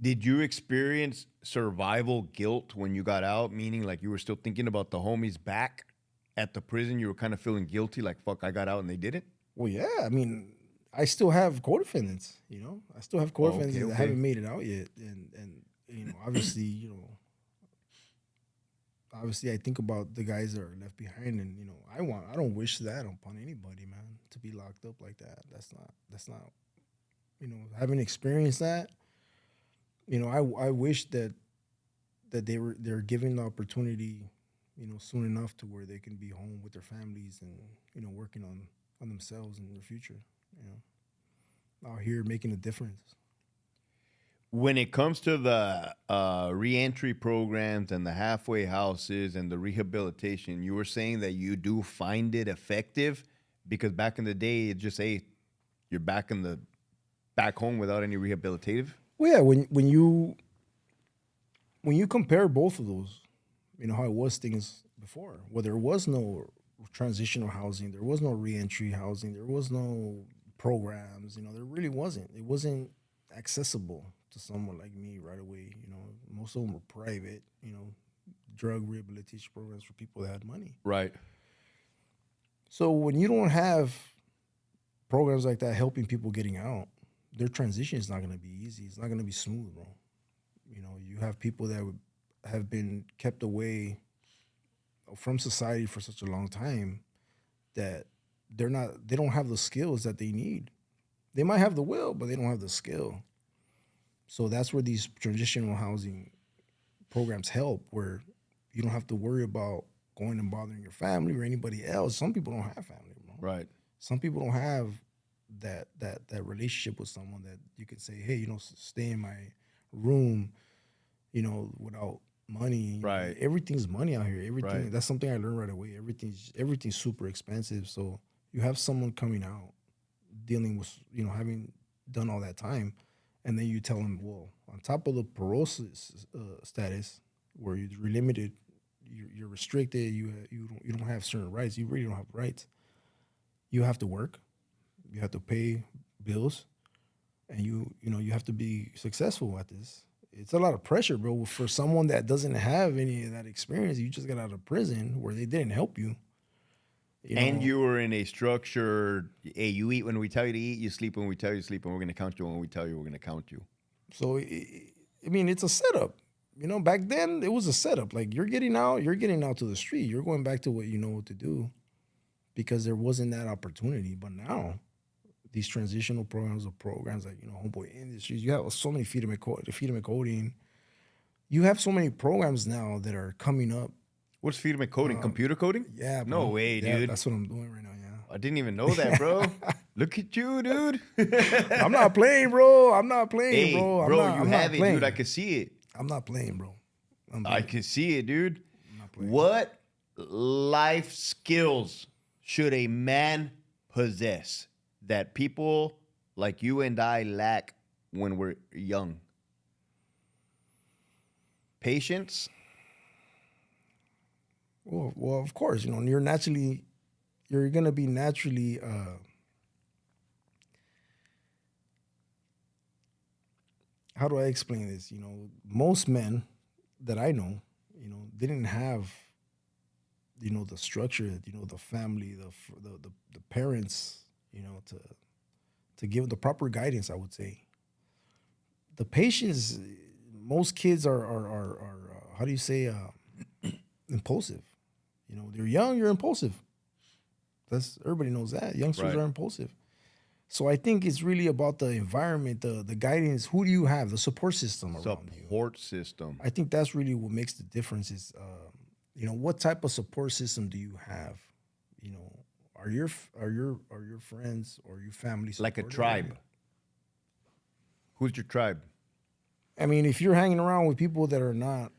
Did you experience survival guilt when you got out? Meaning like you were still thinking about the homies back at the prison? You were kind of feeling guilty, like, fuck, I got out and they didn't? Well, yeah. I mean, I still have co-defendants, I still have co-defendants that haven't made it out yet. And obviously, obviously I think about the guys that are left behind and, I don't wish that upon anybody, man, to be locked up like that. That's not, having experienced that, I wish that they're given the opportunity, soon enough to where they can be home with their families and, working on themselves and their future, out here making a difference. When it comes to the reentry programs and the halfway houses and the rehabilitation, you were saying that you do find it effective because back in the day, it just you're back home without any rehabilitative. Well, yeah, when you compare both of those, how it was things before, where there was no transitional housing, there was no reentry housing, there was no programs, there really wasn't. It wasn't accessible to someone like me right away. Most of them were private, drug rehabilitation programs for people that had money. Right. So when you don't have programs like that helping people getting out, their transition is not going to be easy. It's not going to be smooth, bro. You have people that have been kept away from society for such a long time that they don't have the skills that they need. They might have the will, but they don't have the skill. So that's where these transitional housing programs help, where you don't have to worry about going and bothering your family or anybody else. Some people don't have family, bro. Right. Some people don't have that relationship with someone that you could say, hey, stay in my room, without money. Right. Everything's money out here. Everything. Right. That's something I learned right away. Everything's super expensive. So you have someone coming out dealing with, having done all that time, and then you tell them, well, on top of the parole status, where you're limited, you're restricted, you don't have certain rights. You really don't have rights. You have to work. You have to pay bills, and you have to be successful at this. It's a lot of pressure, bro, for someone that doesn't have any of that experience. You just got out of prison where they didn't help you. And you were in a structured, hey, you eat when we tell you to eat, you sleep when we tell you to sleep, and we're going to count you when we tell you we're going to count you. So, it's a setup. Back then, it was a setup. Like, you're getting out to the street. You're going back to what you know what to do because there wasn't that opportunity. But now, these transitional programs or programs like, Homeboy Industries, you have so many freedom of coding. You have so many programs now that are coming up. What's freedom of coding? Computer coding? Yeah, bro. No way, dude. That's what I'm doing right now, yeah. I didn't even know that, bro. Look at you, dude. I'm not playing, bro. Hey, bro. You have it, dude. I can see it. I'm not playing, bro. I can see it, dude. I'm not playing. What life skills should a man possess that people like you and I lack when we're young? Patience? Well, of course, you know, you're gonna be naturally. How do I explain this? You know, most men that I know, you know, didn't have, you know, the structure, you know, the family, the parents, you know, to give the proper guidance. I would say the patience. Most kids are how do you say impulsive. You know, they're young, you're impulsive. That's everybody knows that. Youngsters Right. are impulsive. So I think it's really about the environment, the guidance. Who do you have? The support system around you. Support system. I think that's really what makes the difference. Is you know, what type of support system do you have? You know, are your friends or your family Like a supportive? tribe. Who's your tribe? I mean, if you're hanging around with people that are not,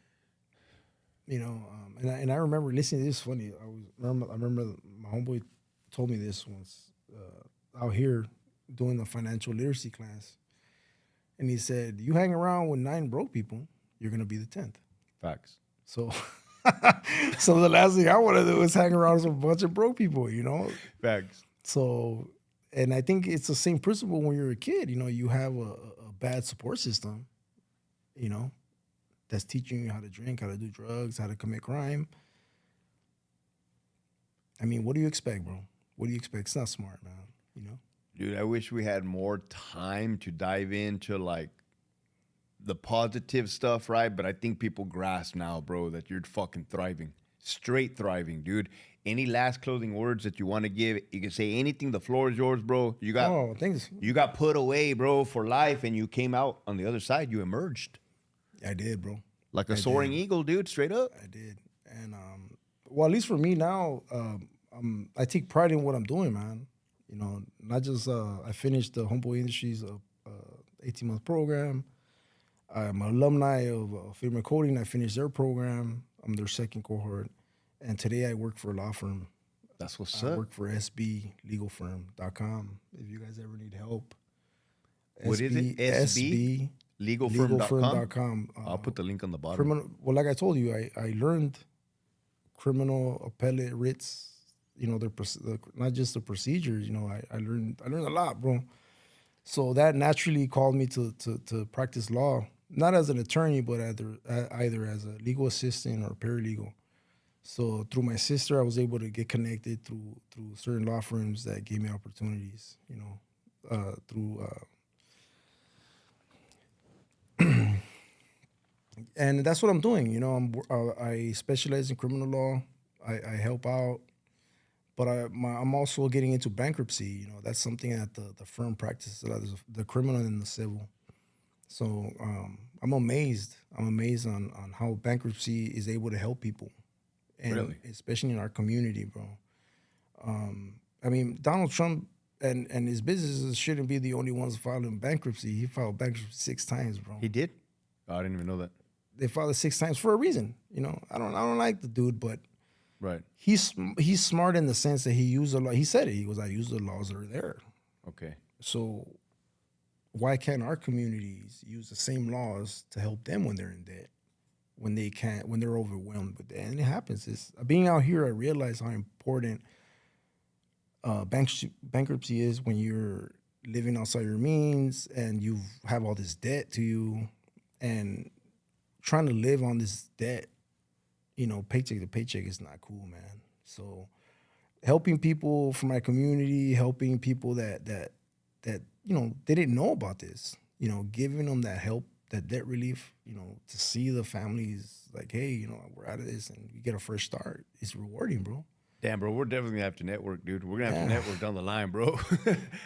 you know, and I remember listening to this. Funny, I remember my homeboy told me this once out here doing the financial literacy class, and he said, "You hang around with 9 broke people, you're gonna be the 10th." Facts. So, so the last thing I want to do is hang around with a bunch of broke people, you know. Facts. So, and I think it's the same principle when you're a kid. You know, you have a bad support system, you know, that's teaching you how to drink, how to do drugs, how to commit crime. I mean, what do you expect, bro? What do you expect? It's not smart, man. You know. Dude, I wish we had more time to dive into like the positive stuff, right? But I think people grasp now, bro, that you're fucking thriving. Straight thriving, dude. Any last closing words that you want to give? You can say anything. The floor is yours, bro. Oh, thanks. You got put away, bro, for life, and you came out on the other side. You emerged I did, bro. like a soaring eagle, dude. Straight up. I did, and well, at least for me now, I take pride in what I'm doing, man. You know, not just I finished the Homeboy Industries 18-month program. I'm an alumni of Firma Coding. I finished their program. I'm their second cohort, and today I work for a law firm. That's what's I up. work for sblegalfirm.com. If you guys ever need help, What is it? SB? Legalfirm.com. I'll put the link on the bottom. Well, like I told you, I learned criminal appellate writs. You know, not just the procedures. You know, I learned a lot, bro. So that naturally called me to practice law, not as an attorney, but either as a legal assistant or paralegal. So through my sister, I was able to get connected through certain law firms that gave me opportunities. You know, and that's what I'm doing. You know, I specialize in criminal law. I help out, but I'm also getting into bankruptcy. You know, that's something that the firm practices a lot, the criminal and the civil. So I'm amazed. I'm amazed on how bankruptcy is able to help people, and Really? especially in our community, bro. I mean, Donald Trump and his businesses shouldn't be the only ones filing bankruptcy. He filed bankruptcy 6 times, bro. He did? Oh, I didn't even know that. They filed it 6 times for a reason. You know, I don't like the dude, but Right. he's smart in the sense that he used the law. He said it. He goes, "I use the laws that are there." Okay. So why can't our communities use the same laws to help them when they're in debt, when they're overwhelmed with debt? And it happens. Being out here, I realize how important bankruptcy is when you're living outside your means and you have all this debt to you, and trying to live on this debt, you know, paycheck to paycheck is not cool, man. So helping people from my community, helping people that you know, they didn't know about this, you know, giving them that help, that debt relief, you know, to see the families like, hey, you know, we're out of this and we get a fresh start. It's rewarding, bro. Damn, bro, we're definitely gonna have to network, dude. We're gonna have to network down the line, bro.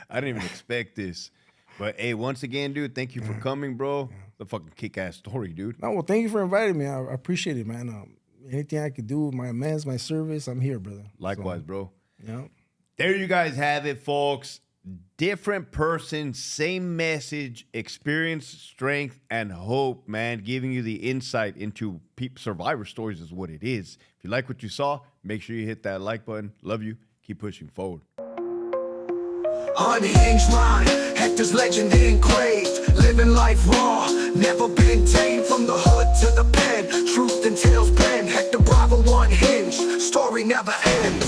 I didn't even expect this. But hey, once again, dude, thank you for coming, bro. The fucking kick-ass story, dude. No, well, thank you for inviting me. I appreciate it, man. Anything I could do, my amends, my service, I'm here, brother. Likewise, bro. Yeah. There you guys have it, folks. Different person, same message, experience, strength, and hope, man. Giving you the insight into survivor stories is what it is. If you like what you saw, make sure you hit that like button. Love you. Keep pushing forward. Unhinged mind, Hector's legend engraved. Living life raw, never been tamed. From the hood to the pen, truth and tales pen. Hector Bravo unhinged, story never ends.